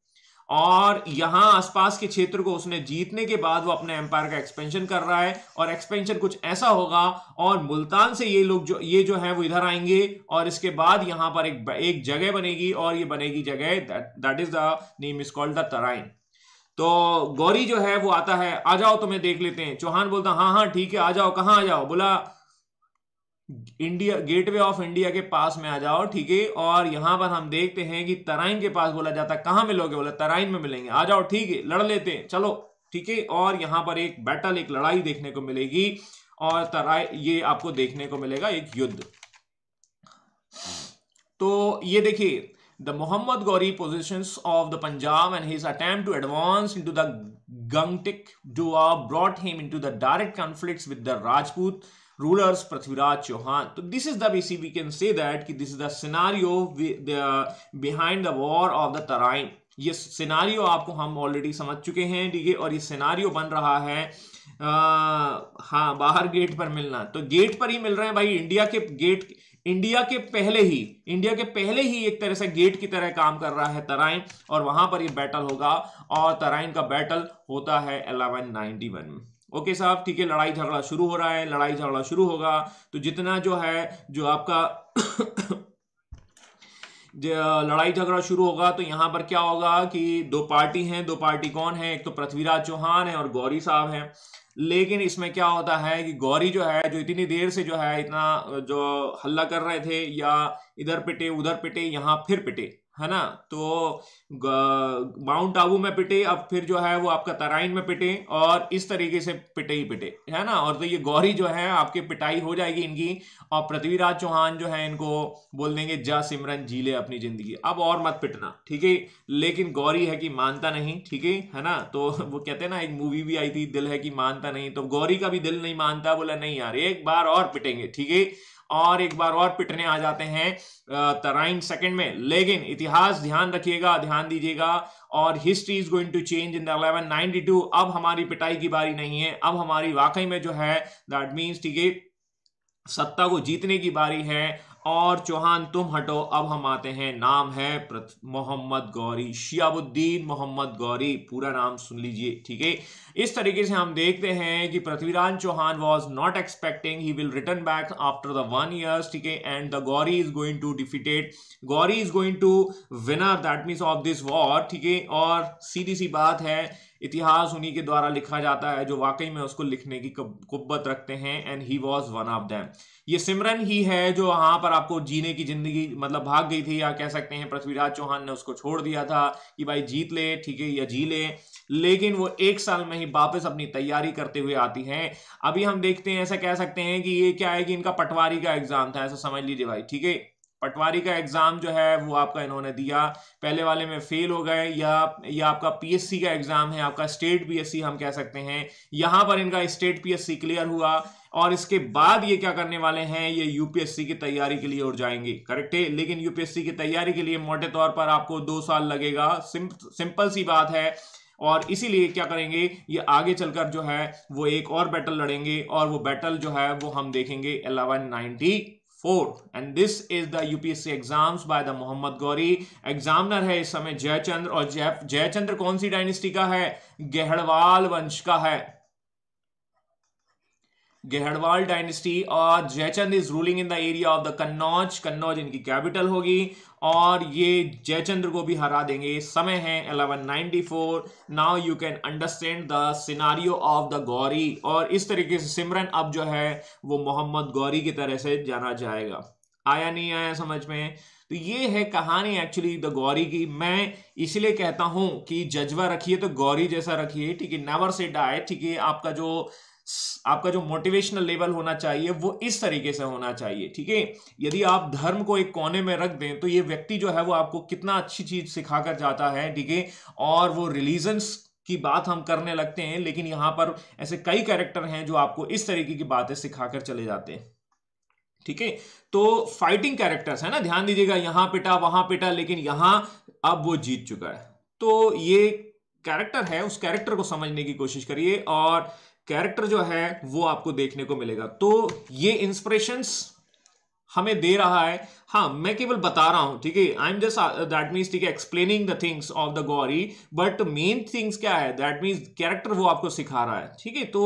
और यहां आसपास के क्षेत्र को उसने जीतने के बाद वो अपने एम्पायर का एक्सपेंशन कर रहा है, और एक्सपेंशन कुछ ऐसा होगा, और मुल्तान से ये जो है वो इधर आएंगे, और इसके बाद यहां पर एक जगह बनेगी, और ये बनेगी जगह that is the name is called the Tarain. तो गौरी जो है वो आता है, आ जाओ तुम्हें देख लेते हैं। चौहान बोलता हाँ हाँ ठीक है आ जाओ, कहां आ जाओ, बोला इंडिया, गेटवे ऑफ इंडिया के पास में आ जाओ, ठीक है। और यहां पर हम देखते हैं कि तराइन के पास बोला जाता है, कहां मिलोगे, बोला तराइन में मिलेंगे, आ जाओ, ठीक है, लड़ लेते हैं, चलो, ठीक है। और यहां पर एक बैटल, एक लड़ाई देखने को मिलेगी, और ये आपको देखने को मिलेगा एक युद्ध। तो ये देखिए, the Muhammad Ghori positions of the Punjab and his attempt to advance into the Gangtik Dua brought him into the direct conflicts with the Rajput rulers Prithviraj Chauhan. So this is the basic, we can say that कि this is the scenario behind the war of the Tarain. ये scenario आपको हम already समझ चुके हैं, ठीक है। और ये सिनारियो बन रहा है हाँ, बाहर गेट पर मिलना, तो गेट पर ही मिल रहे हैं भाई। इंडिया के पहले ही एक तरह से गेट की तरह काम कर रहा है तराइन, और वहां पर ये बैटल होगा, और तराइन का बैटल होता है 1191 में। ओके साहब, ठीक है। लड़ाई झगड़ा शुरू हो रहा है, लड़ाई झगड़ा शुरू होगा तो जितना जो है जो आपका लड़ाई झगड़ा शुरू होगा, तो यहां पर क्या होगा कि दो पार्टी हैं। दो पार्टी कौन है, एक तो पृथ्वीराज चौहान है और गौरी साहब हैं। लेकिन इसमें क्या होता है कि गौरी जो है, जो इतनी देर से जो है इतना जो हल्ला कर रहे थे, या इधर पिटे उधर पिटे, यहां फिर पिटे, है ना। तो माउंट आबू में पिटे, अब फिर जो है वो आपका तराइन में पिटे, और इस तरीके से पिटे ही पिटे, है ना। और तो ये गौरी जो है आपकी पिटाई हो जाएगी इनकी, और पृथ्वीराज चौहान जो है इनको बोल देंगे जा सिमरन जी ले अपनी जिंदगी, अब और मत पिटना, ठीक है। लेकिन गौरी है कि मानता नहीं, ठीक है ना। तो वो कहते हैं ना, एक मूवी भी आई थी दिल है कि मानता नहीं, तो गौरी का भी दिल नहीं मानता, बोला नहीं यार एक बार और पिटेंगे, ठीक है। और एक बार और पिटने आ जाते हैं तराइन सेकंड में। लेकिन इतिहास ध्यान रखिएगा, ध्यान दीजिएगा, और history is going to change in the 1192। अब हमारी पिटाई की बारी नहीं है, अब हमारी वाकई में जो है दैट मीन्स, ठीक है, सत्ता को जीतने की बारी है। और चौहान तुम हटो, अब हम आते हैं, नाम है मोहम्मद गौरी, शिहाबुद्दीन मोहम्मद गौरी, पूरा नाम सुन लीजिए, ठीक है। इस तरीके से हम देखते हैं कि Prithviraj Chauhan was not expecting he will return back after the 1 year, ठीक है, and the Ghori is going to defeated, Ghori is going to winner that means of this war, ठीक है। और सीधी सी बात है, इतिहास उन्हीं के द्वारा लिखा जाता है जो वाकई में उसको लिखने की कुव्वत रखते हैं, and he was one of them. ये सिमरन ही है जो वहां पर आपको जीने की जिंदगी मतलब भाग गई थी, या कह सकते हैं पृथ्वीराज चौहान ने उसको छोड़ दिया था कि भाई जीत ले, ठीक है, या जी ले। लेकिन वो 1 साल में ही वापस अपनी तैयारी करते हुए आती हैं। अभी हम देखते हैं, ऐसा कह सकते हैं कि ये क्या है कि इनका पटवारी का एग्जाम था, ऐसा समझ लीजिए भाई, ठीक है। पटवारी का एग्जाम जो है वो आपका इन्होंने दिया, पहले वाले में फेल हो गए, या आपका पीएससी का एग्जाम है, आपका स्टेट पीएससी हम कह सकते हैं, यहां पर इनका स्टेट पीएससी क्लियर हुआ, और इसके बाद ये क्या करने वाले हैं, ये यूपीएससी की तैयारी के लिए उड़ जाएंगे, करेक्ट है। लेकिन यूपीएससी की तैयारी के लिए मोटे तौर पर आपको 2 साल लगेगा, सिंपल सी बात है। और इसीलिए क्या करेंगे, ये आगे चलकर जो है वो एक और बैटल लड़ेंगे, और वो बैटल जो है वो हम देखेंगे 1194। And this is the UPSC exams by the Mohammad Ghori. Examiner है इस समय जयचंद्र, और जयचंद्र कौन सी डायनेस्टी का है, गेहड़वाल वंश का है, गेहड़वाल डायनेस्टी। और Jaichand is ruling in the area of the Kannauj, Kannauj इनकी कैपिटल होगी, और ये जयचंद्र को भी हरा देंगे। समय है 1194। Now you can understand the scenario of the Gauri, और इस तरीके से सिमरन अब जो है वो मोहम्मद गौरी की तरह से जाना जाएगा। आया नहीं आया समझ में? तो ये है कहानी एक्चुअली द गौरी की। मैं इसलिए कहता हूं कि जज्बा रखिए तो गौरी जैसा रखिए, ठीक है, नेवर से डाई, ठीक है। आपका जो मोटिवेशनल लेवल होना चाहिए वो इस तरीके से होना चाहिए, ठीक है। यदि आप धर्म को एक कोने में रख दें तो ये व्यक्ति जो है वो आपको कितना अच्छी चीज सिखाकर जाता है, ठीक है। और वो रिलीजन्स की बात हम करने लगते हैं, लेकिन यहां पर ऐसे कई कैरेक्टर हैं जो आपको इस तरीके की बातें सिखाकर चले जाते हैं, ठीक है। तो फाइटिंग कैरेक्टर्स है ना, ध्यान दीजिएगा, यहां पिटा वहां पिटा, लेकिन यहां अब वो जीत चुका है। तो ये कैरेक्टर है, उस कैरेक्टर को समझने की कोशिश करिए, और कैरेक्टर जो है वो आपको देखने को मिलेगा। तो ये इंस्पिरेशंस हमें दे रहा है, हाँ मैं केवल बता रहा हूं, ठीक है। I am just that means, ठीक है, explaining the things of the Gauri, but main things क्या है, दैट मीन्स कैरेक्टर वो आपको सिखा रहा है, ठीक है। तो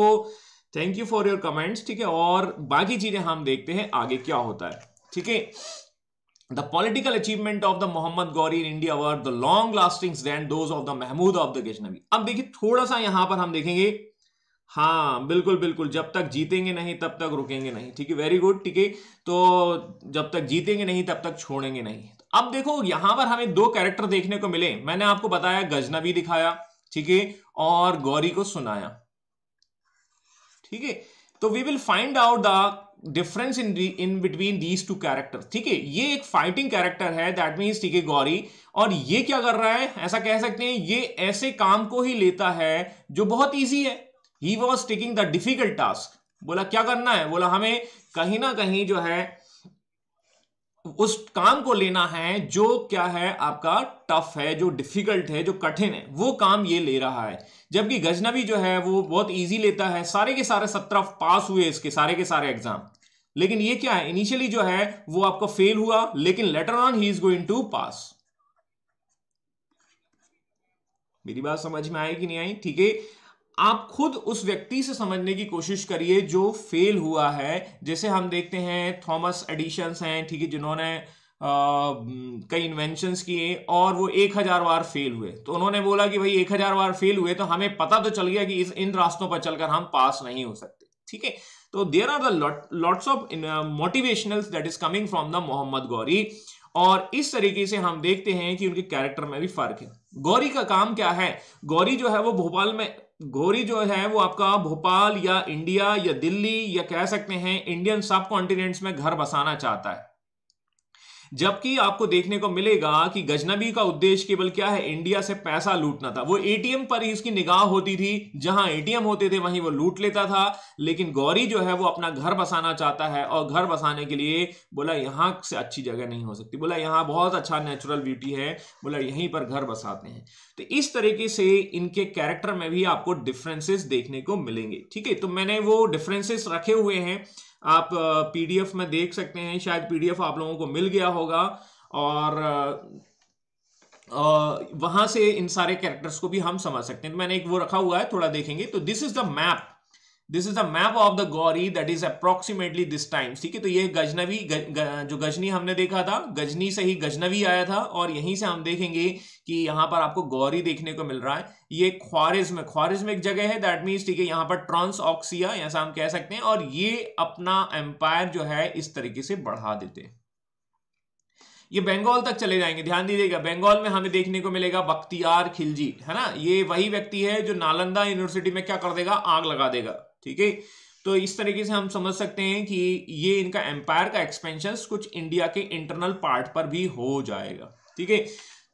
thank you for your comments, ठीक है। और बाकी चीजें हम देखते हैं आगे क्या होता है, ठीक है। The political achievement of the Muhammad Ghori in India were the long lasting than those of the Mahmud of the Ghaznavi। अब देखिए थोड़ा सा यहां पर हम देखेंगे, हाँ बिल्कुल बिल्कुल, जब तक जीतेंगे नहीं तब तक रुकेंगे नहीं, ठीक है, वेरी गुड, ठीक है। तो जब तक जीतेंगे नहीं तब तक छोड़ेंगे नहीं। अब देखो यहां पर हमें 2 कैरेक्टर देखने को मिले, मैंने आपको बताया गजनवी दिखाया, ठीक है, और गौरी को सुनाया, ठीक है। तो we will find out the difference in between these 2 character, ठीक है। ये एक फाइटिंग कैरेक्टर है, दैट मीन्स, ठीक है, गौरी, और ये क्या कर रहा है, ऐसा कह सकते हैं ये ऐसे काम को ही लेता है जो बहुत ईजी है। He was taking the difficult task, बोला क्या करना है, बोला हमें कहीं ना कहीं जो है उस काम को लेना है जो क्या है आपका टफ है, जो डिफिकल्ट है, जो कठिन है, वो काम ये ले रहा है। जबकि गजनवी जो है वो बहुत इजी लेता है, सारे के सारे 17 पास हुए इसके सारे के सारे एग्जाम। लेकिन ये क्या है, इनिशियली जो है वो आपका फेल हुआ, लेकिन later on he is going to pass. मेरी बात समझ में आई कि नहीं आई, ठीक है। आप खुद उस व्यक्ति से समझने की कोशिश करिए जो फेल हुआ है। जैसे हम देखते हैं थॉमस एडिशन हैं, ठीक है, जिन्होंने कई इन्वेंशंस किए और वो 1000 बार फेल हुए। तो उन्होंने बोला कि भाई 1000 बार फेल हुए तो हमें पता तो चल गया कि इन रास्तों पर चलकर हम पास नहीं हो सकते, ठीक है। तो there are the lots of motivationals that is coming from the Mohammad Ghori. और इस तरीके से हम देखते हैं कि उनके कैरेक्टर में भी फर्क है। गौरी का काम क्या है? गौरी जो है वो गौरी जो है वो आपका भोपाल या इंडिया या दिल्ली या कह सकते हैं इंडियन सब कॉन्टिनेंट्स में घर बसाना चाहता है। जबकि आपको देखने को मिलेगा कि गजनबी का उद्देश्य केवल क्या है? इंडिया से पैसा लूटना था। वो एटीएम पर ही उसकी निगाह होती थी, जहां एटीएम होते थे वहीं वो लूट लेता था। लेकिन गौरी जो है वो अपना घर बसाना चाहता है, और घर बसाने के लिए बोला यहां से अच्छी जगह नहीं हो सकती, बोला यहां बहुत अच्छा नेचुरल ब्यूटी है, बोला यहीं पर घर बसाते हैं। तो इस तरीके से इनके कैरेक्टर में भी आपको डिफरेंसेस देखने को मिलेंगे। ठीक है, तो मैंने वो डिफरेंसेस रखे हुए हैं, आप पीडीएफ में देख सकते हैं, शायद पीडीएफ आप लोगों को मिल गया होगा, और वहां से इन सारे कैरेक्टर्स को भी हम समझ सकते हैं। तो मैंने एक वो रखा हुआ है, थोड़ा देखेंगे। तो this is the map, this is the map of the Gauri that is approximately this time. ठीक है, तो ये गजनवी जो गजनी हमने देखा था, गजनी से ही गजनवी आया था, और यहीं से हम देखेंगे कि यहां पर आपको गौरी देखने को मिल रहा है। ये ख्वारिज्म एक जगह है, दैट मीन्स ठीक है यहां पर ट्रांस ऑक्सिया ऐसा हम कह सकते हैं, और ये अपना एम्पायर जो है इस तरीके से बढ़ा देते हैं। ये बंगाल तक चले जाएंगे, ध्यान दीजिएगा। बंगाल में हमें देखने को मिलेगा बख्तियार खिलजी, है ना, ये वही व्यक्ति है जो नालंदा यूनिवर्सिटी में क्या कर देगा? आग लगा देगा। ठीक है, तो इस तरीके से हम समझ सकते हैं कि ये इनका एम्पायर का एक्सपेंशन कुछ इंडिया के इंटरनल पार्ट पर भी हो जाएगा। ठीक है,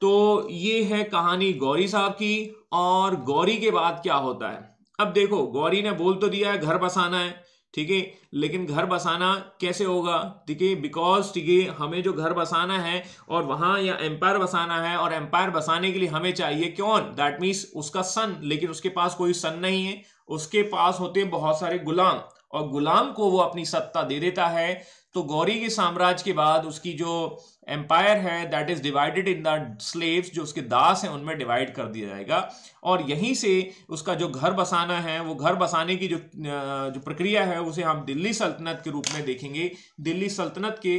तो ये है कहानी गौरी साहब की। और गौरी के बाद क्या होता है? अब देखो, गौरी ने बोल तो दिया है घर बसाना है, ठीक है, लेकिन घर बसाना कैसे होगा? ठीक है, बिकॉज ठीक है हमें जो घर बसाना है और वहां या एम्पायर बसाना है, और एम्पायर बसाने के लिए हमें चाहिए कौन? दैट मीन्स उसका सन। लेकिन उसके पास कोई सन नहीं है, उसके पास होते हैं बहुत सारे गुलाम, और गुलाम को वो अपनी सत्ता दे देता है। तो गौरी के साम्राज्य के बाद उसकी जो एम्पायर है that is divided in the slaves, जो उसके दास हैं उनमें डिवाइड कर दिया जाएगा। और यहीं से उसका जो घर बसाना है, वो घर बसाने की जो प्रक्रिया है उसे हम दिल्ली सल्तनत के रूप में देखेंगे, दिल्ली सल्तनत के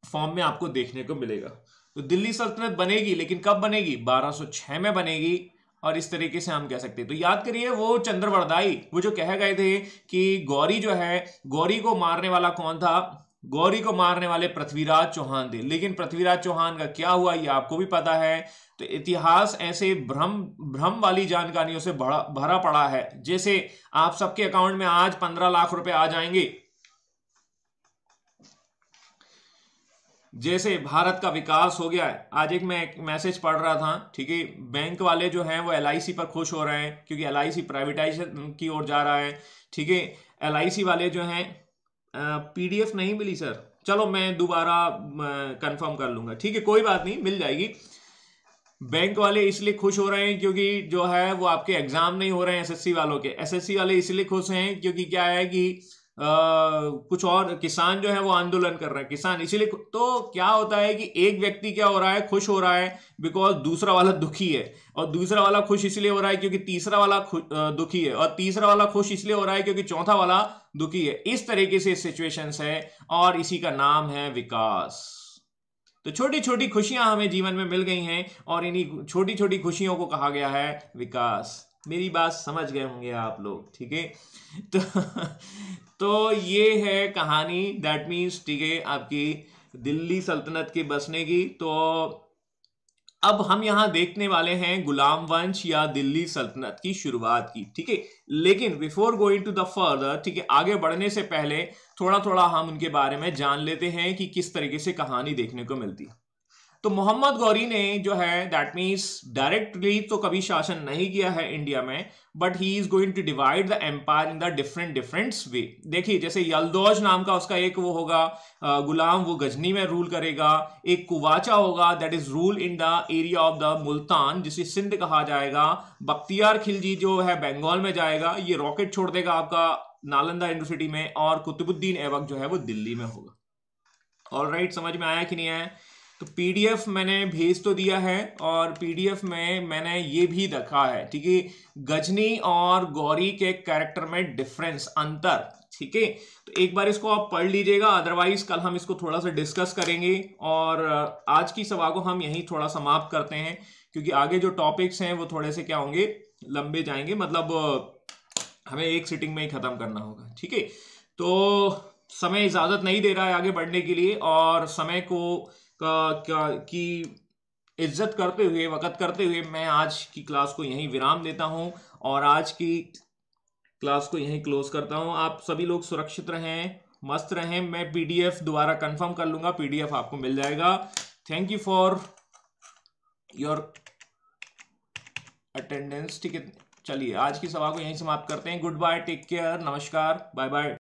फॉर्म में आपको देखने को मिलेगा। तो दिल्ली सल्तनत बनेगी, लेकिन कब बनेगी? 1206 में बनेगी। और इस तरीके से हम कह सकते हैं। तो याद करिए वो चंद्रवरदाई वो जो कह गए थे कि गौरी जो है, गौरी को मारने वाला कौन था? गौरी को मारने वाले पृथ्वीराज चौहान थे। लेकिन पृथ्वीराज चौहान का क्या हुआ ये आपको भी पता है। तो इतिहास ऐसे भ्रम वाली जानकारियों से भरा पड़ा है। जैसे आप सबके अकाउंट में आज 15 लाख रुपए आ जाएंगे, जैसे भारत का विकास हो गया है। आज मैं एक मैसेज पढ़ रहा था, ठीक है, बैंक वाले जो हैं वो एलआईसी पर खुश हो रहे हैं क्योंकि एलआईसी प्राइवेटाइजेशन की ओर जा रहा है। ठीक है, एलआईसी वाले जो हैं, पीडीएफ नहीं मिली सर, चलो मैं दोबारा कंफर्म कर लूंगा, ठीक है कोई बात नहीं, मिल जाएगी। बैंक वाले इसलिए खुश हो रहे हैं क्योंकि जो है वो आपके एग्जाम नहीं हो रहे हैं एसएससी वालों के। एसएससी वाले इसलिए खुश हैं क्योंकि क्या है कि कुछ और किसान जो है वो आंदोलन कर रहे हैं, किसान इसीलिए। तो क्या होता है कि एक व्यक्ति क्या हो रहा है? खुश हो रहा है बिकॉज दूसरा वाला दुखी है, और दूसरा वाला खुश इसलिए हो रहा है क्योंकि तीसरा वाला दुखी है, और तीसरा वाला खुश इसलिए हो रहा है क्योंकि चौथा वाला दुखी है। इस तरीके से सिचुएशंस है, और इसी का नाम है विकास। तो छोटी छोटी खुशियां हमें जीवन में मिल गई हैं, और इन्हीं छोटी छोटी खुशियों को कहा गया है विकास। मेरी बात समझ गए होंगे आप लोग, ठीक है। तो ये है कहानी, दैट मीन्स ठीक है आपकी दिल्ली सल्तनत के बसने की। तो अब हम यहां देखने वाले हैं गुलाम वंश या दिल्ली सल्तनत की शुरुआत की, ठीक है। लेकिन before going to the further, ठीक है, आगे बढ़ने से पहले थोड़ा थोड़ा हम उनके बारे में जान लेते हैं कि किस तरीके से कहानी देखने को मिलती है। तो मोहम्मद गौरी ने जो है दैट मीन्स डायरेक्टली तो कभी शासन नहीं किया है इंडिया में, but he is going to divide the empire in the different way. देखिए जैसे यलदौज नाम का उसका एक वो होगा गुलाम, वो गजनी में रूल करेगा। एक कुवाचा होगा that is rule in the area of the Multan, जिसे सिंध कहा जाएगा। बख्तियार खिलजी जो है बंगाल में जाएगा, ये रॉकेट छोड़ देगा आपका नालंदा यूनिवर्सिटी में। और कुतुबुद्दीन ऐबक जो है वो दिल्ली में होगा। ऑलराइट, समझ में आया कि नहीं आया? तो पीडीएफ मैंने भेज तो दिया है, और पीडीएफ में मैंने ये भी रखा है, ठीक है, गजनी और गौरी के कैरेक्टर में डिफरेंस, अंतर, ठीक है। तो एक बार इसको आप पढ़ लीजिएगा, अदरवाइज कल हम इसको थोड़ा सा डिस्कस करेंगे। और आज की सभा को हम यहीं थोड़ा समाप्त करते हैं, क्योंकि आगे जो टॉपिक्स हैं वो थोड़े से क्या होंगे, लंबे जाएंगे, मतलब हमें एक सिटिंग में ही खत्म करना होगा, ठीक है। तो समय इजाजत नहीं दे रहा है आगे बढ़ने के लिए, और समय को की इज्जत करते हुए, वक़्त करते हुए मैं आज की क्लास को यहीं विराम देता हूं और आज की क्लास को यहीं क्लोज करता हूं। आप सभी लोग सुरक्षित रहें, मस्त रहें। मैं पीडीएफ दोबारा कंफर्म कर लूंगा, पीडीएफ आपको मिल जाएगा। Thank you for your attendance. ठीक है, चलिए आज की सभा को यहीं समाप्त करते हैं। गुड बाय, टेक केयर, नमस्कार, बाय बाय।